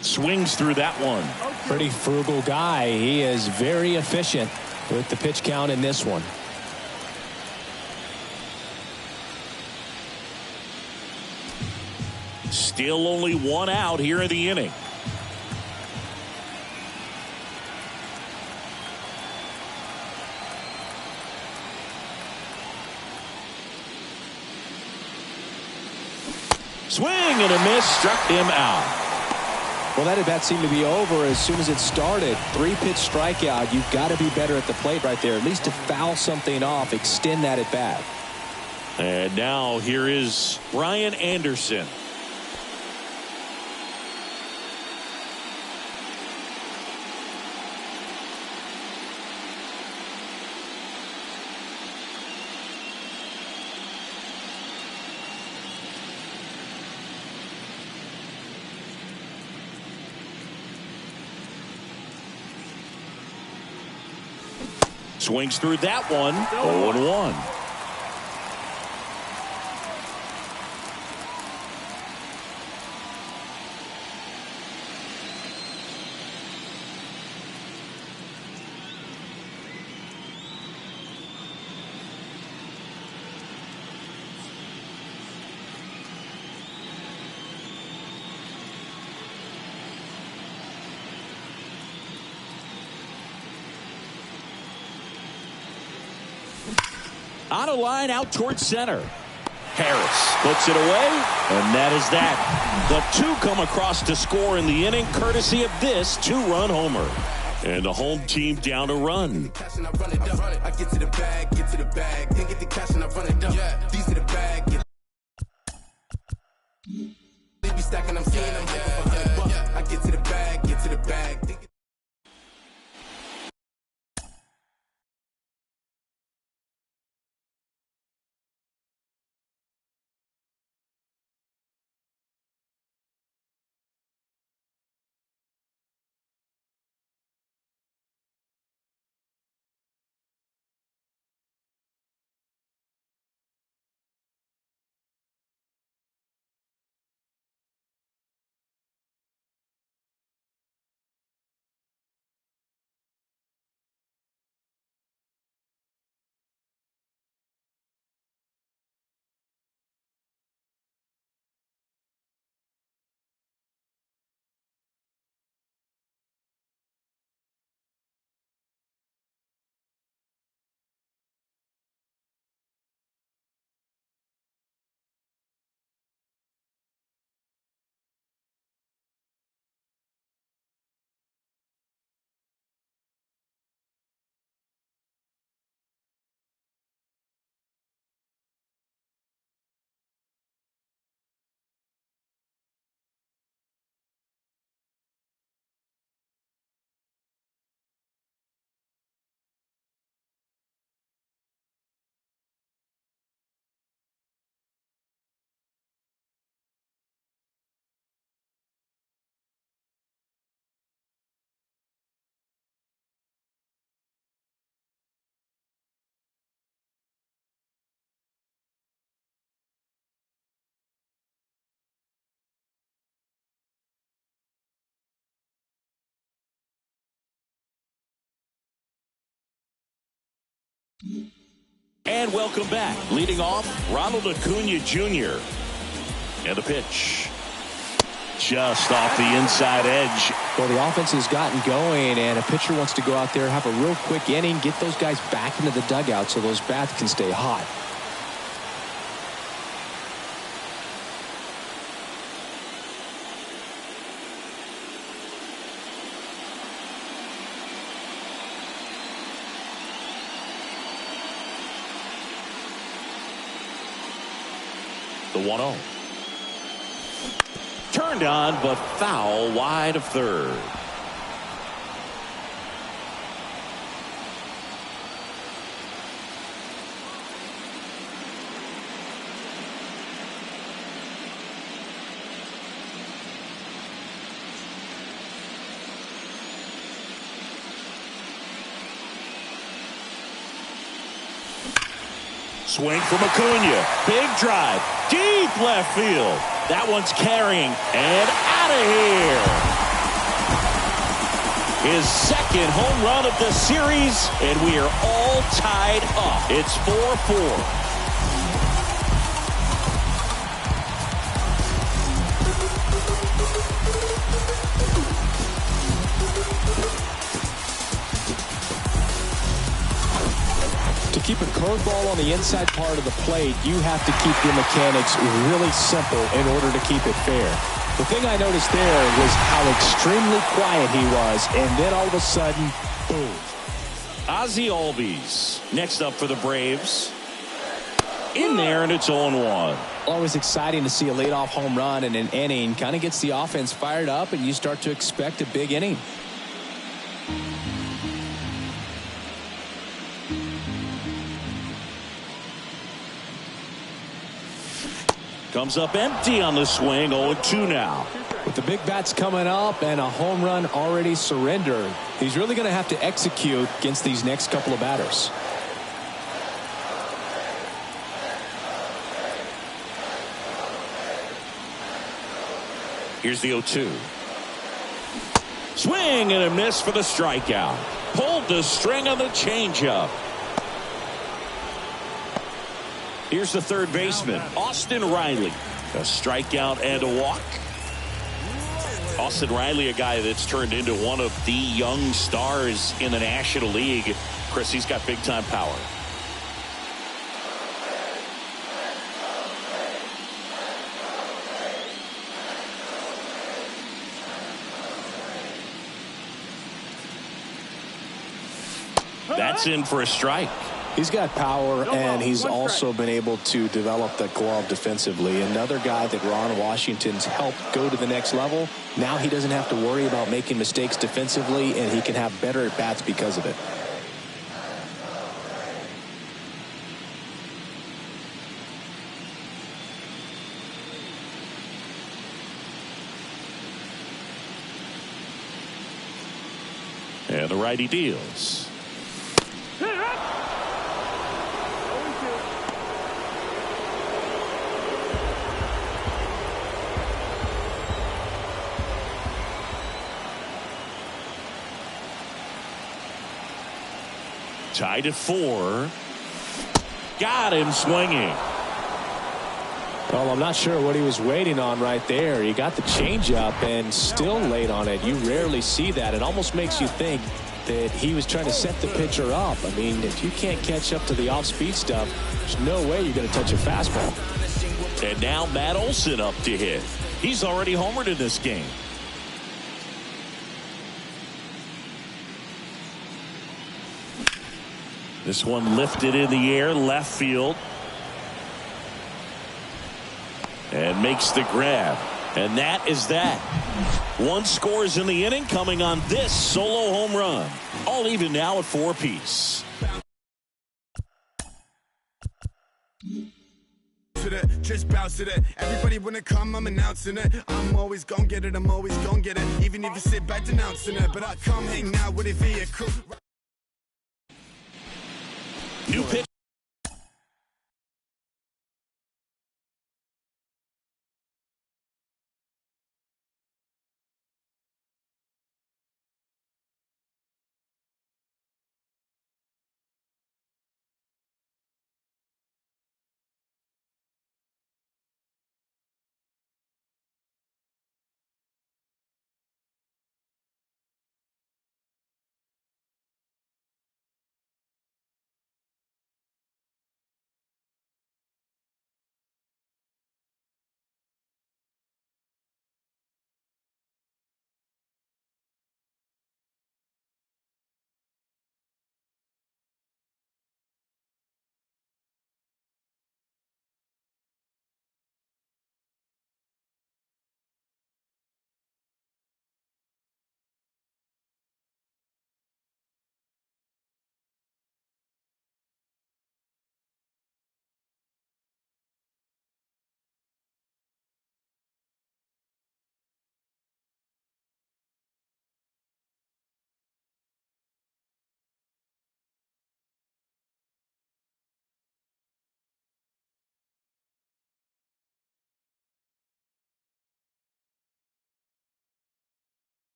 Swings through that one. Pretty frugal guy. He is very efficient with the pitch count in this one. Still only 1 out here in the inning. Swing and a miss, struck him out. Well, that at bat seemed to be over as soon as it started. 3-pitch strikeout. You've got to be better at the plate right there, at least to foul something off, extend that at bat. And now here is Brian Anderson. Swings through that one. 0-1. On a line out towards center. Harris puts it away, and that is that. The two come across to score in the inning, courtesy of this two-run homer. And the home team down a run. I get to the bag, then get the cash and I run it up. These are the bag. They be stacking, I'm seeing them for $100. I get to the bag, And welcome back. Leading off, Ronald Acuna Jr. And the pitch. Just off the inside edge. Well, the offense has gotten going, and a pitcher wants to go out there, have a real quick inning, get those guys back into the dugout so those bats can stay hot. The 1-0. Turned on, but foul wide of third. Swing from Acuna. Big drive. Deep left field. That one's carrying. And out of here. His second home run of the series. And we are all tied up. It's 4-4. To keep a curveball on the inside part of the plate, you have to keep your mechanics really simple in order to keep it fair. The thing I noticed there was how extremely quiet he was, and then all of a sudden, boom. Ozzie Albies next up for the Braves. In there, and it's 0-1. Always exciting to see a leadoff home run in an inning. Kind of gets the offense fired up, and you start to expect a big inning. Comes up empty on the swing. 0-2 now. With the big bats coming up and a home run already surrendered, he's really going to have to execute against these next couple of batters. Here's the 0-2. Swing and a miss for the strikeout. Pulled the string on the changeup. Here's the third baseman, Austin Riley. A strikeout and a walk. Austin Riley, a guy that's turned into one of the young stars in the National League. Chris, he's got big-time power. That's in for a strike. He's got power, and he's also been able to develop the glove defensively. Another guy that Ron Washington's helped go to the next level. Now he doesn't have to worry about making mistakes defensively, and he can have better at-bats because of it. And the righty deals. Tied at 4. Got him swinging. Well, I'm not sure what he was waiting on right there. He got the changeup and still late on it. You rarely see that. It almost makes you think that he was trying to set the pitcher up. I mean, if you can't catch up to the off-speed stuff, there's no way you're going to touch a fastball. And now Matt Olson up to hit. He's already homered in this game. This one lifted in the air, left field. And makes the grab. And that is that. 1 scores in the inning, coming on this solo home run. All even now at 4 apiece. Just bounce it. Everybody wanna come, I'm announcing it. I'm always gonna get it, I'm always gonna get it. Even if you sit back denouncing it. But I come hang out with a vehicle. New pitch.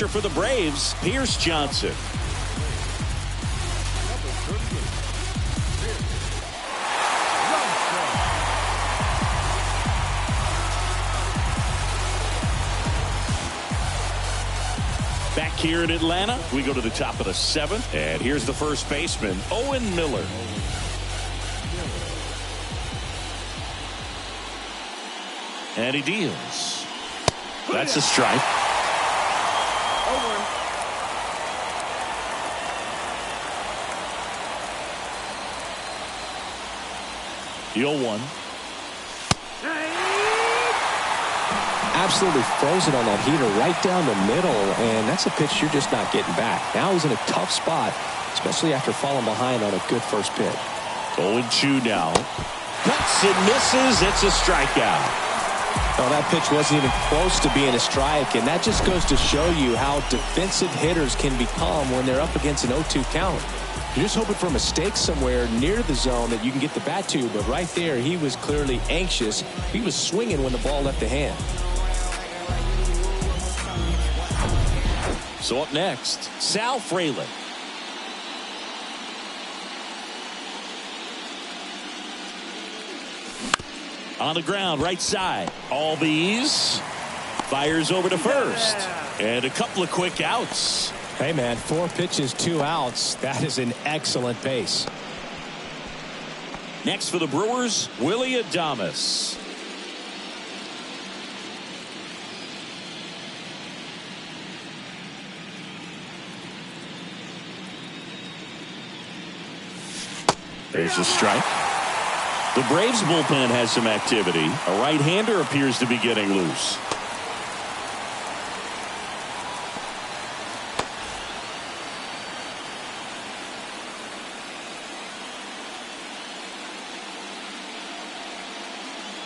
For the Braves, Pierce Johnson. Back here in Atlanta. We go to the top of the 7th, and here's the first baseman, Owen Miller. And he deals. That's a strike. The 0-1. Absolutely frozen on that heater right down the middle, and that's a pitch you're just not getting back. Now he's in a tough spot, especially after falling behind on a good first pitch. 0-2 now. Cuts and misses. It's a strikeout. Well, that pitch wasn't even close to being a strike, and that just goes to show you how defensive hitters can become when they're up against an 0-2 count. You're just hoping for a mistake somewhere near the zone that you can get the bat to, but right there he was clearly anxious. He was swinging when the ball left the hand. So up next, Sal Frelick. On the ground, right side. Albies fires over to first. And a couple of quick outs. Hey, man, 4 pitches, 2 outs. That is an excellent pace. Next for the Brewers, Willie Adames. There's a strike. The Braves bullpen has some activity. A right-hander appears to be getting loose.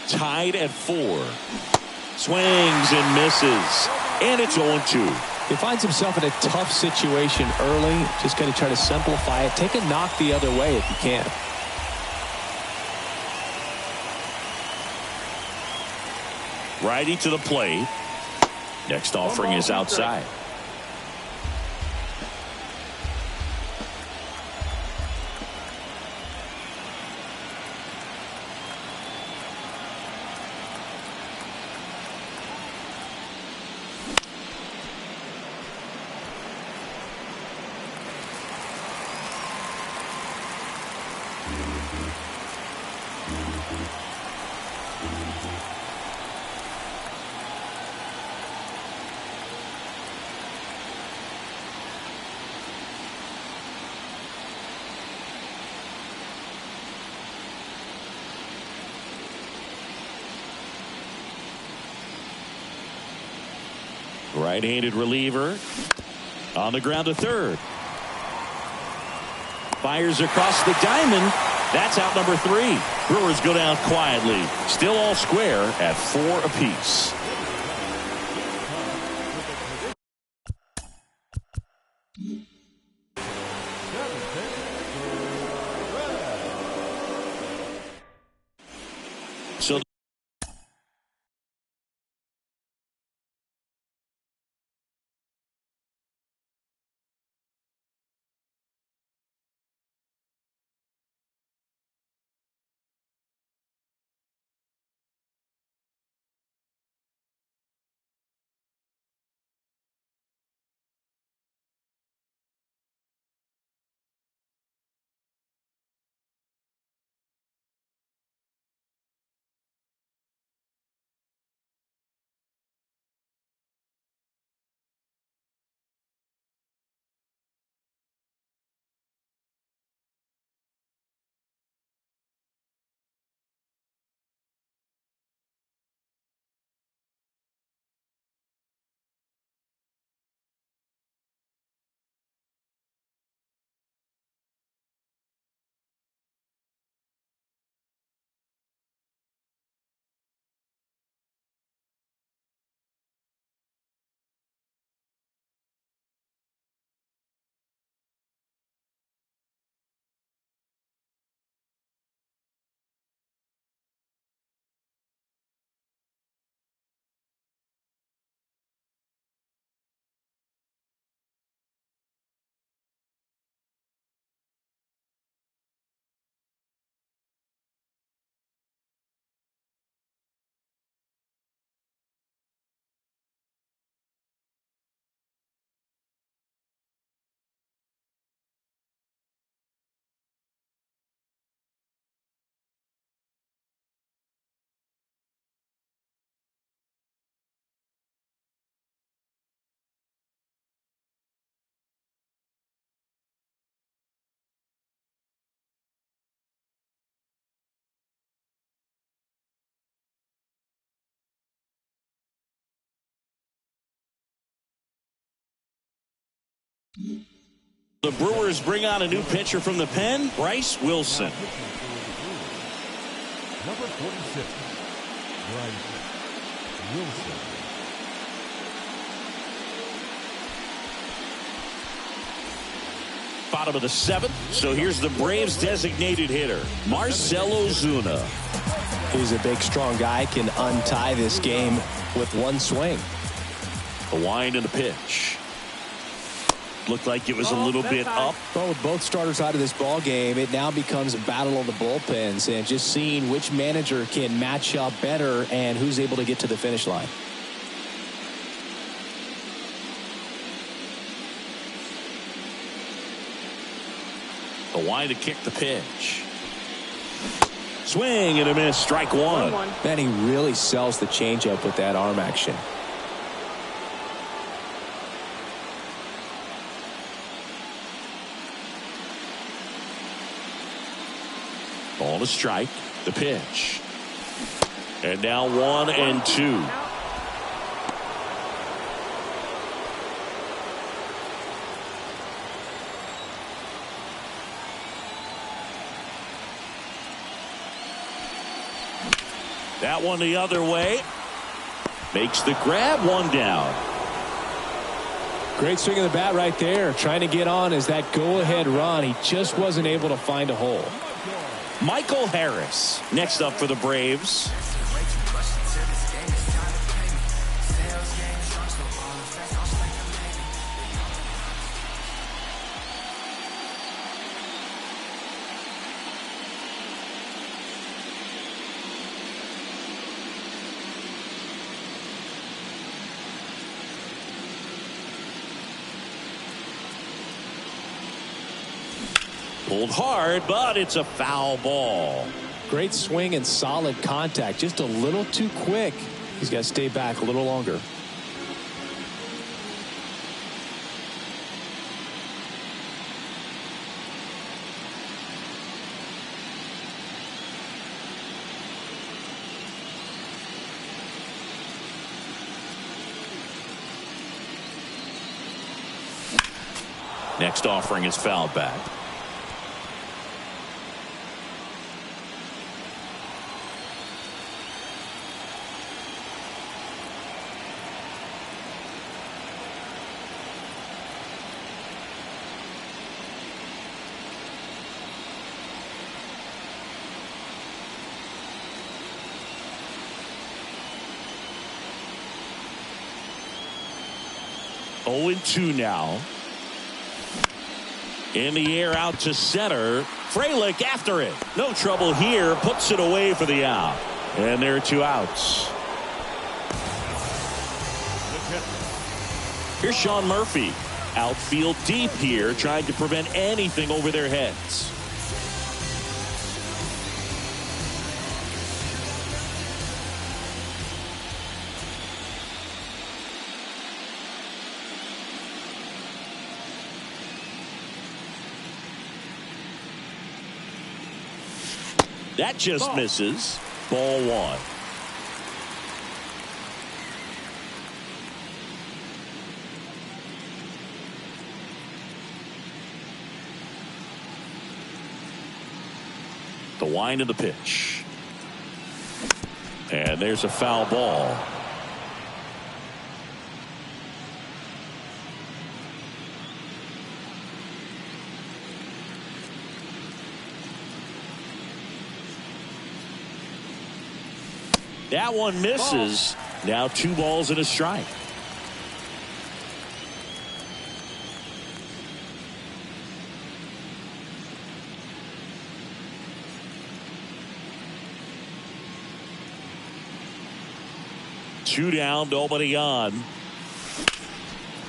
Tied at 4. Swings and misses. And it's 0-2. He finds himself in a tough situation early. Just got to try to simplify it. Take a knock the other way if you can. Righty to the plate. Next offering is outside. Right-handed reliever on the ground to third. Fires across the diamond. That's out number 3. Brewers go down quietly. Still all square at 4 apiece. So The Brewers bring on a new pitcher from the pen, Bryce Wilson. Number 46, Bryce Wilson. Bottom of the seventh. So here's the Braves designated hitter, Marcell Ozuna. He's a big, strong guy, can untie this game with one swing. The wind and the pitch. Looked like it was a little bit up. Well, with both starters out of this ball game, it now becomes a battle of the bullpens and just seeing which manager can match up better and who's able to get to the finish line. The wind to kick the pitch. Swing and a miss, strike one. Man, he really sells the changeup with that arm action. Ball to strike, the pitch. And now 1-2. That one the other way. Makes the grab, one down. Great swing of the bat right there. Trying to get on as that go-ahead run. He just wasn't able to find a hole. Michael Harris next up for the Braves. Pulled hard, but it's a foul ball. Great swing and solid contact. Just a little too quick. He's got to stay back a little longer. Next offering is fouled back. Oh, 0-2 now. In the air out to center. Frelick after it. No trouble here. Puts it away for the out. And there are two outs. Here's Sean Murphy. Outfield deep here, trying to prevent anything over their heads. That just misses. Ball one. The wind of the pitch. And there's a foul ball. That one misses. Now 2 balls and a strike. Two down, nobody on.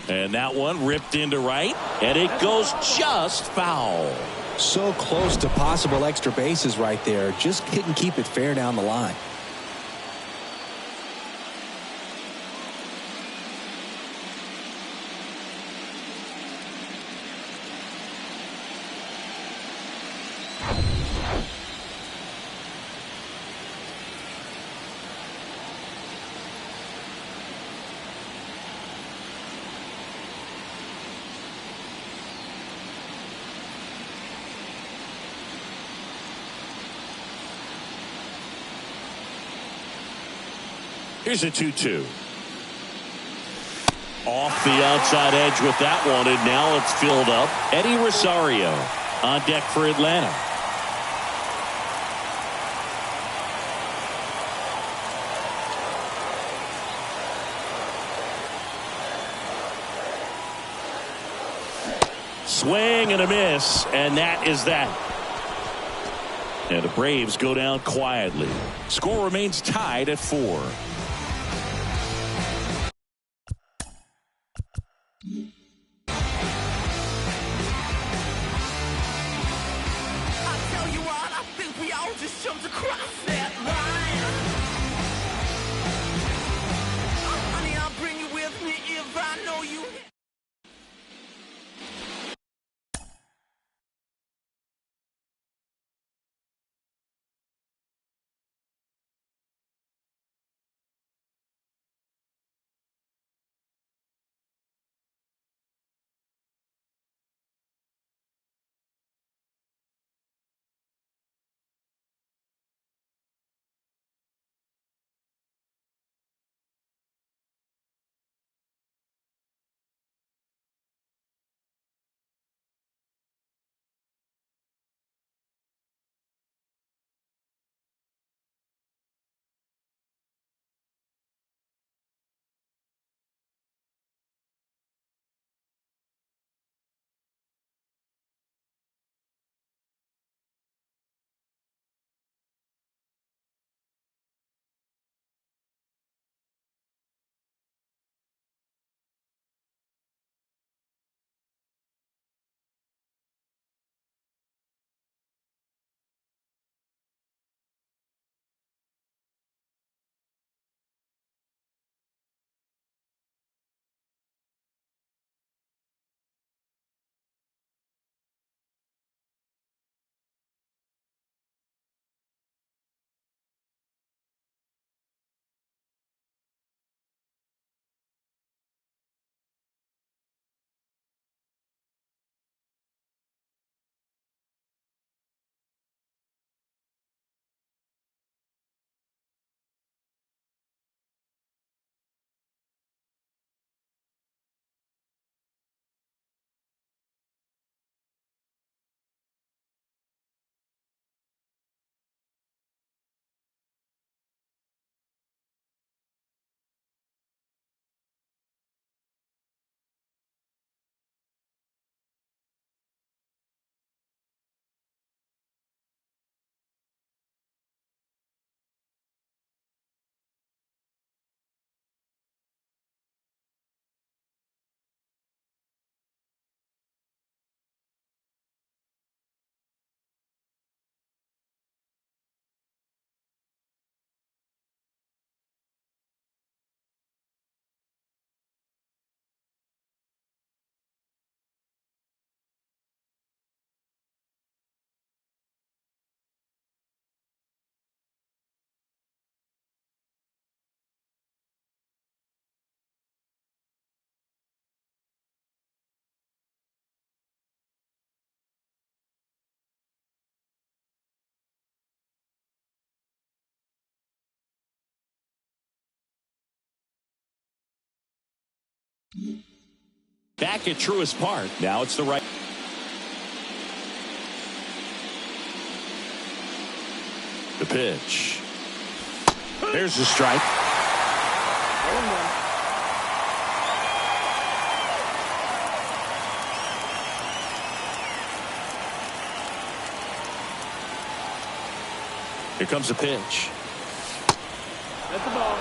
And that one ripped into right, and it goes just foul. So close to possible extra bases right there. Just couldn't keep it fair down the line. Here's a 2-2. Off the outside edge with that one, and now it's filled up. Eddie Rosario on deck for Atlanta. Swing and a miss, and that is that. And the Braves go down quietly. Score remains tied at 4. Back at Truist Park. Now it's the right. The pitch. There's the strike. Here comes the pitch. That's the ball.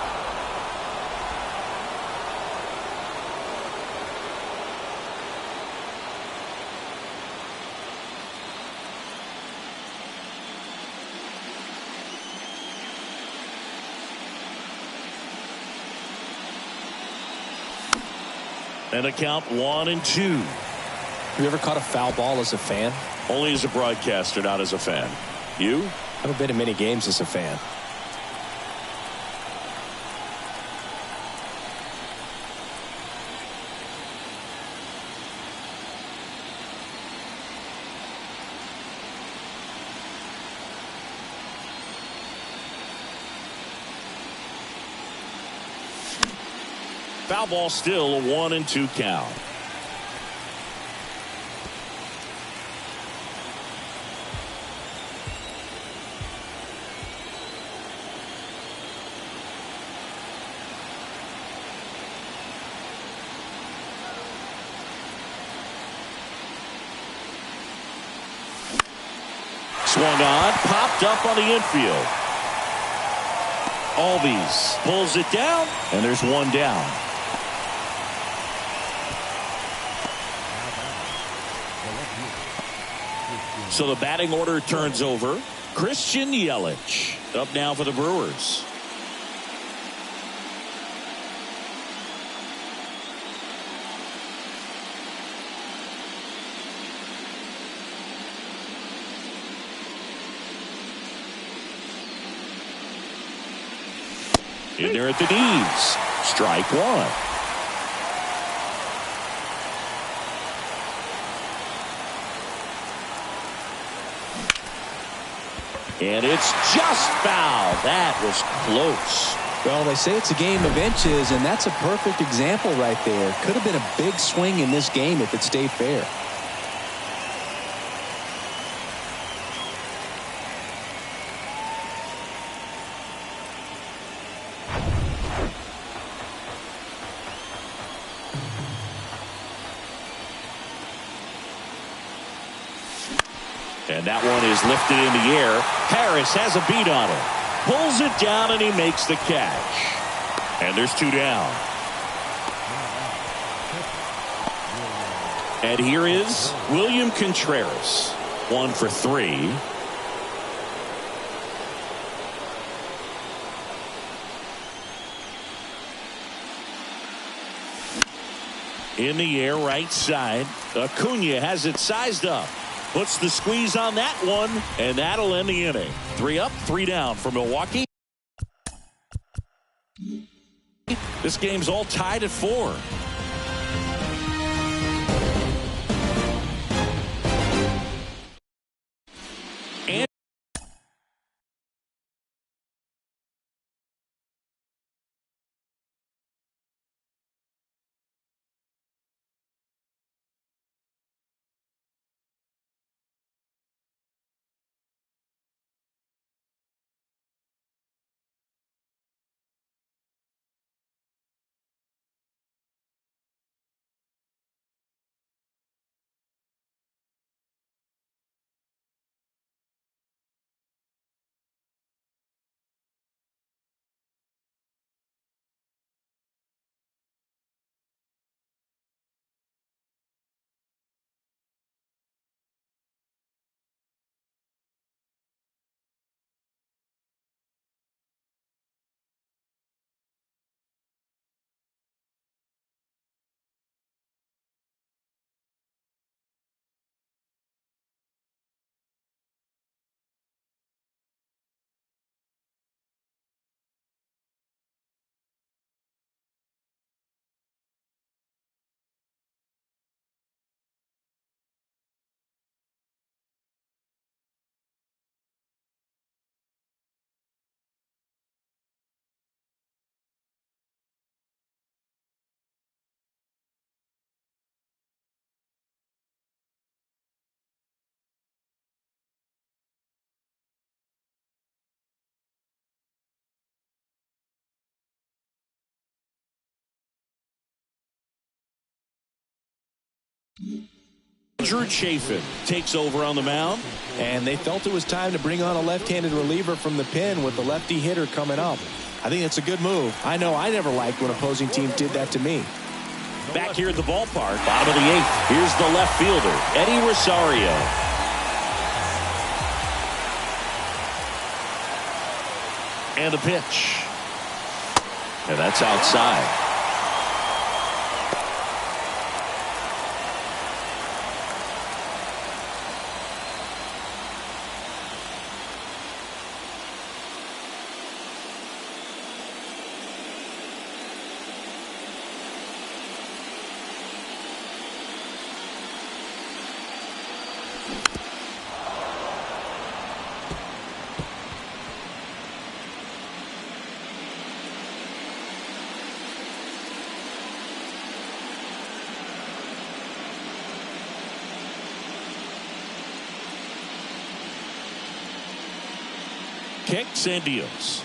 And a count 1-2. Have you ever caught a foul ball as a fan? Only as a broadcaster, not as a fan. You? I haven't been to many games as a fan. Foul ball, still a 1-2 count. Swung on, popped up on the infield. Albies pulls it down, and there's one down. So the batting order turns over. Christian Yelich up now for the Brewers. In there at the knees. Strike one. And it's just foul. That was close. Well, they say it's a game of inches, and that's a perfect example right there. Could have been a big swing in this game if it stayed fair. And that one is lifted in the air. Harris has a beat on it. Pulls it down, and he makes the catch. And there's two down. And here is William Contreras. 1 for 3. In the air, right side. Acuna has it sized up. Puts the squeeze on that one, and that'll end the inning. 3 up, 3 down for Milwaukee. This game's all tied at 4. And Andrew Chafin takes over on the mound. And they felt it was time to bring on a left-handed reliever from the pen with the lefty hitter coming up. I think it's a good move. I know I never liked when opposing teams did that to me. Back here at the ballpark, bottom of the 8th. Here's the left fielder, Eddie Rosario. And the pitch. And that's outside. kicks and deals.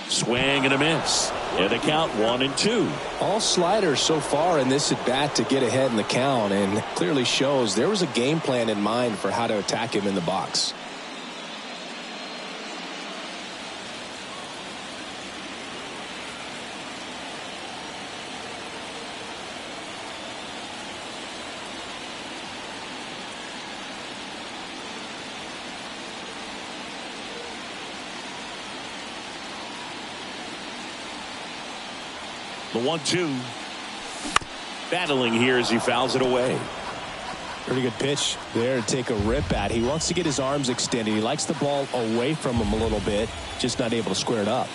Swing and a miss. And the count 1-2. All sliders so far in this at bat to get ahead in the count, and clearly shows there was a game plan in mind for how to attack him in the box. The 1-2. Battling here as he fouls it away. Pretty good pitch there to take a rip at. He wants to get his arms extended. He likes the ball away from him a little bit, just not able to square it up.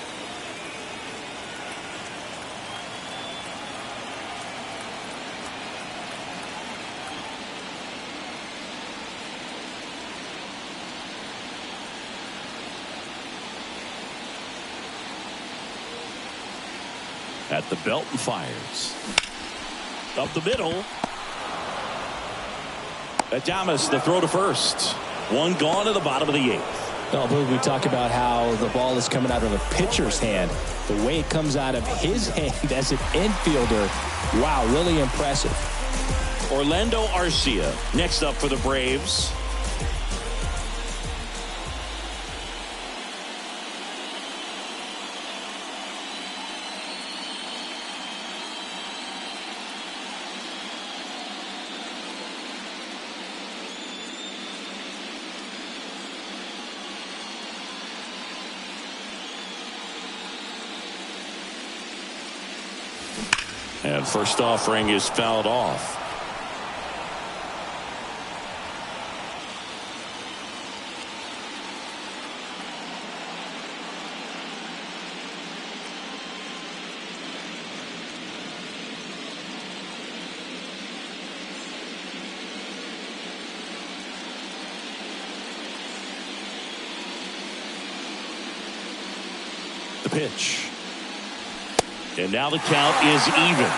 At the belt and fires. Up the middle. Adames, the throw to first. One gone to the bottom of the 8th. Well, Boog, we talk about how the ball is coming out of a pitcher's hand. The way it comes out of his hand as an infielder, wow, really impressive. Orlando Arcia next up for the Braves. And first offering is fouled off. The pitch. And now the count is even.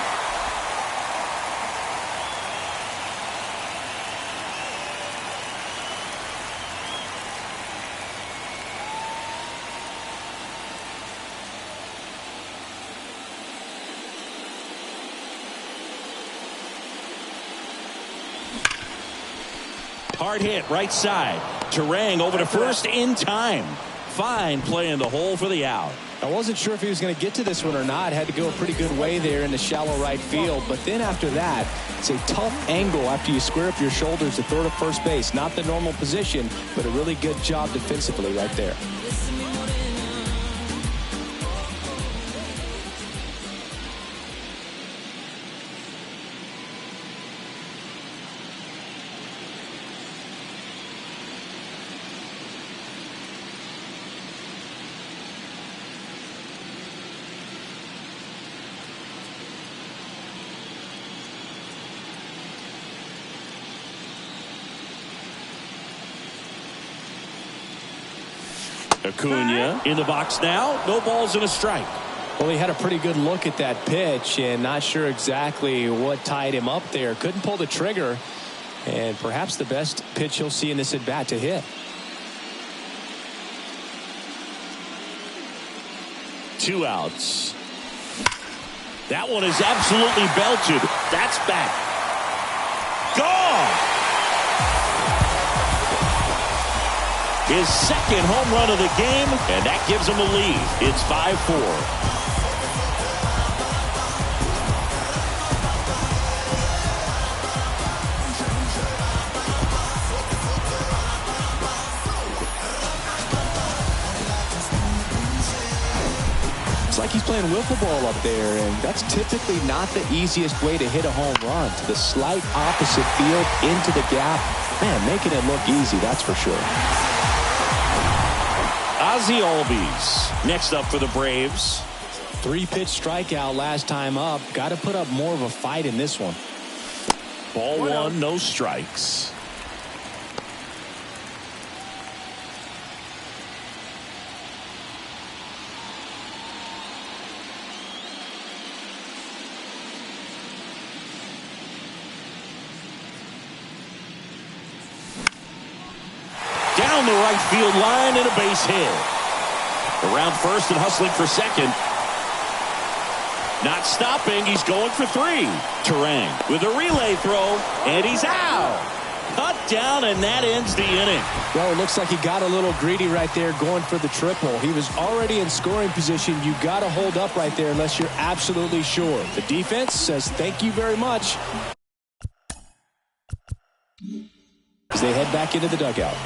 Hard hit right side. Terang over to first in time. Fine play in the hole for the out. I wasn't sure if he was going to get to this one or not. Had to go a pretty good way there in the shallow right field. But then after that, it's a tough angle after you square up your shoulders to throw to first base. Not the normal position, but a really good job defensively right there. Acuna in the box now. No balls and a strike. Well, he had a pretty good look at that pitch and not sure exactly what tied him up there. Couldn't pull the trigger, and perhaps the best pitch he'll see in this at bat to hit. Two outs. That one is absolutely belted. That's back. Gone. His second home run of the game, and that gives him a lead. It's 5-4. It's like he's playing wiffle ball up there, and that's typically not the easiest way to hit a home run. To the slight opposite field, into the gap. Man, making it look easy, that's for sure. Ozzie Albies next up for the Braves. 3-pitch strikeout last time up. Got to put up more of a fight in this one. Ball one, no strikes. Down the right field line and a base hit. Around first and hustling for second. Not stopping. He's going for 3. Terang with a relay throw, and he's out. Cut down, and that ends the inning. Well, it looks like he got a little greedy right there going for the triple. He was already in scoring position. You got to hold up right there unless you're absolutely sure. The defense says thank you very much as they head back into the dugout.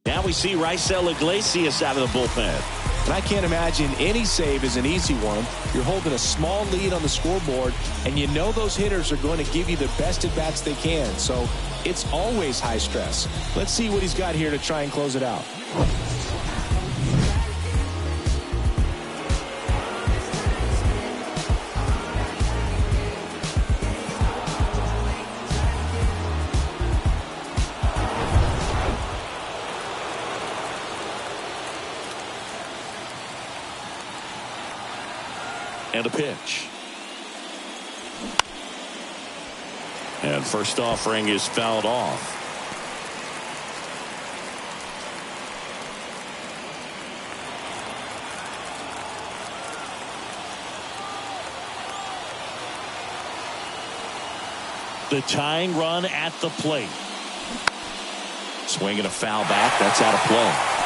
Now we see Raisel Iglesias out of the bullpen. And I can't imagine any save is an easy one. You're holding a small lead on the scoreboard, and you know those hitters are going to give you the best at-bats they can. So it's always high stress. Let's see what he's got here to try and close it out. And a pitch. And first offering is fouled off. The tying run at the plate. Swinging a foul back. That's out of play.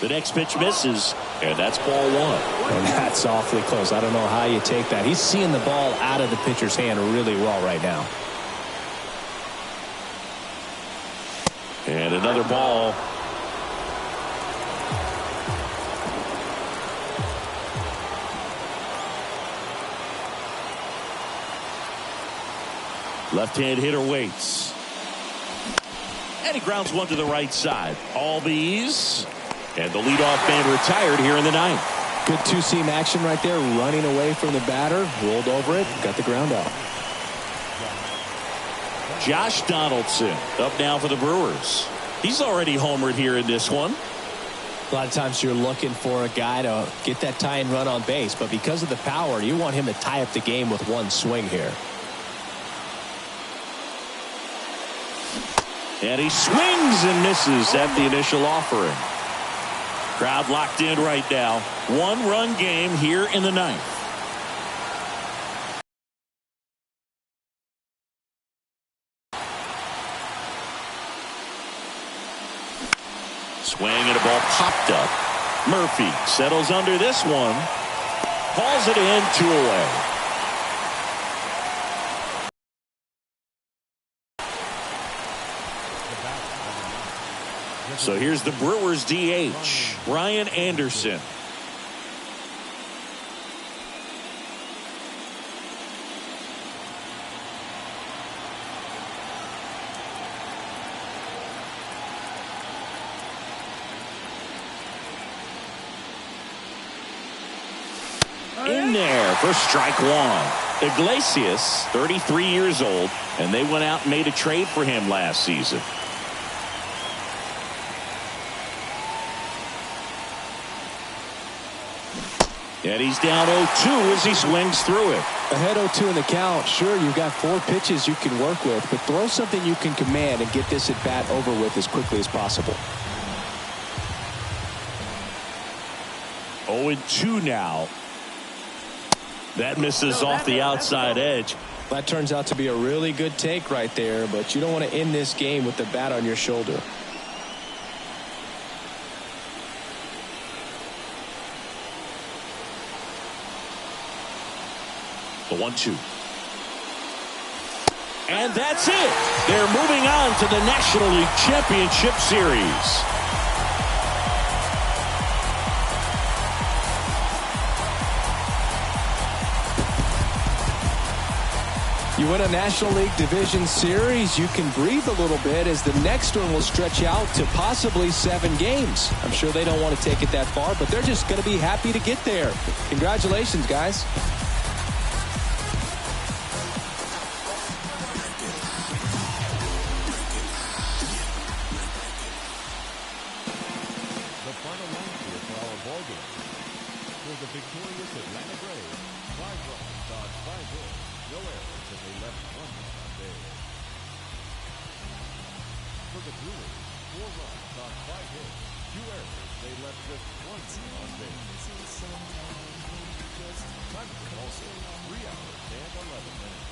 The next pitch misses, and that's ball one. And that's awfully close. I don't know how you take that. He's seeing the ball out of the pitcher's hand really well right now. And another ball. Left-hand hitter waits. And he grounds one to the right side. All bees. And the leadoff man retired here in the ninth. Good two-seam action right there, running away from the batter, rolled over it, got the ground out. Josh Donaldson up now for the Brewers. He's already homered here in this one. A lot of times you're looking for a guy to get that tying run on base, but because of the power, you want him to tie up the game with one swing here. And he swings and misses at the initial offering. Crowd locked in right now. One-run game here in the ninth. Swing and a ball popped up. Murphy settles under this one. Hauls it in, 2 away. So here's the Brewers DH, Ryan Anderson. In there for strike one. Iglesias, 33 years old, and they went out and made a trade for him last season. And he's down 0-2 as he swings through it. Ahead 0-2 in the count. Sure, you've got 4 pitches you can work with, but throw something you can command and get this at bat over with as quickly as possible. 0-2 now. That misses off the outside edge. That turns out to be a really good take right there, but you don't want to end this game with the bat on your shoulder. The 1-2. And that's it. They're moving on to the National League Championship Series. You win a National League Division Series, you can breathe a little bit as the next one will stretch out to possibly 7 games. I'm sure they don't want to take it that far, but they're just going to be happy to get there. Congratulations, guys. Victorious Atlanta Braves, 5 runs, dodged 5 hits, no errors, and they left 1 on base. For the Brewers, 4 runs, dodged 5 hits, 2 errors, they left just 1 on base. Time for ball game, 3 hours and 11 minutes.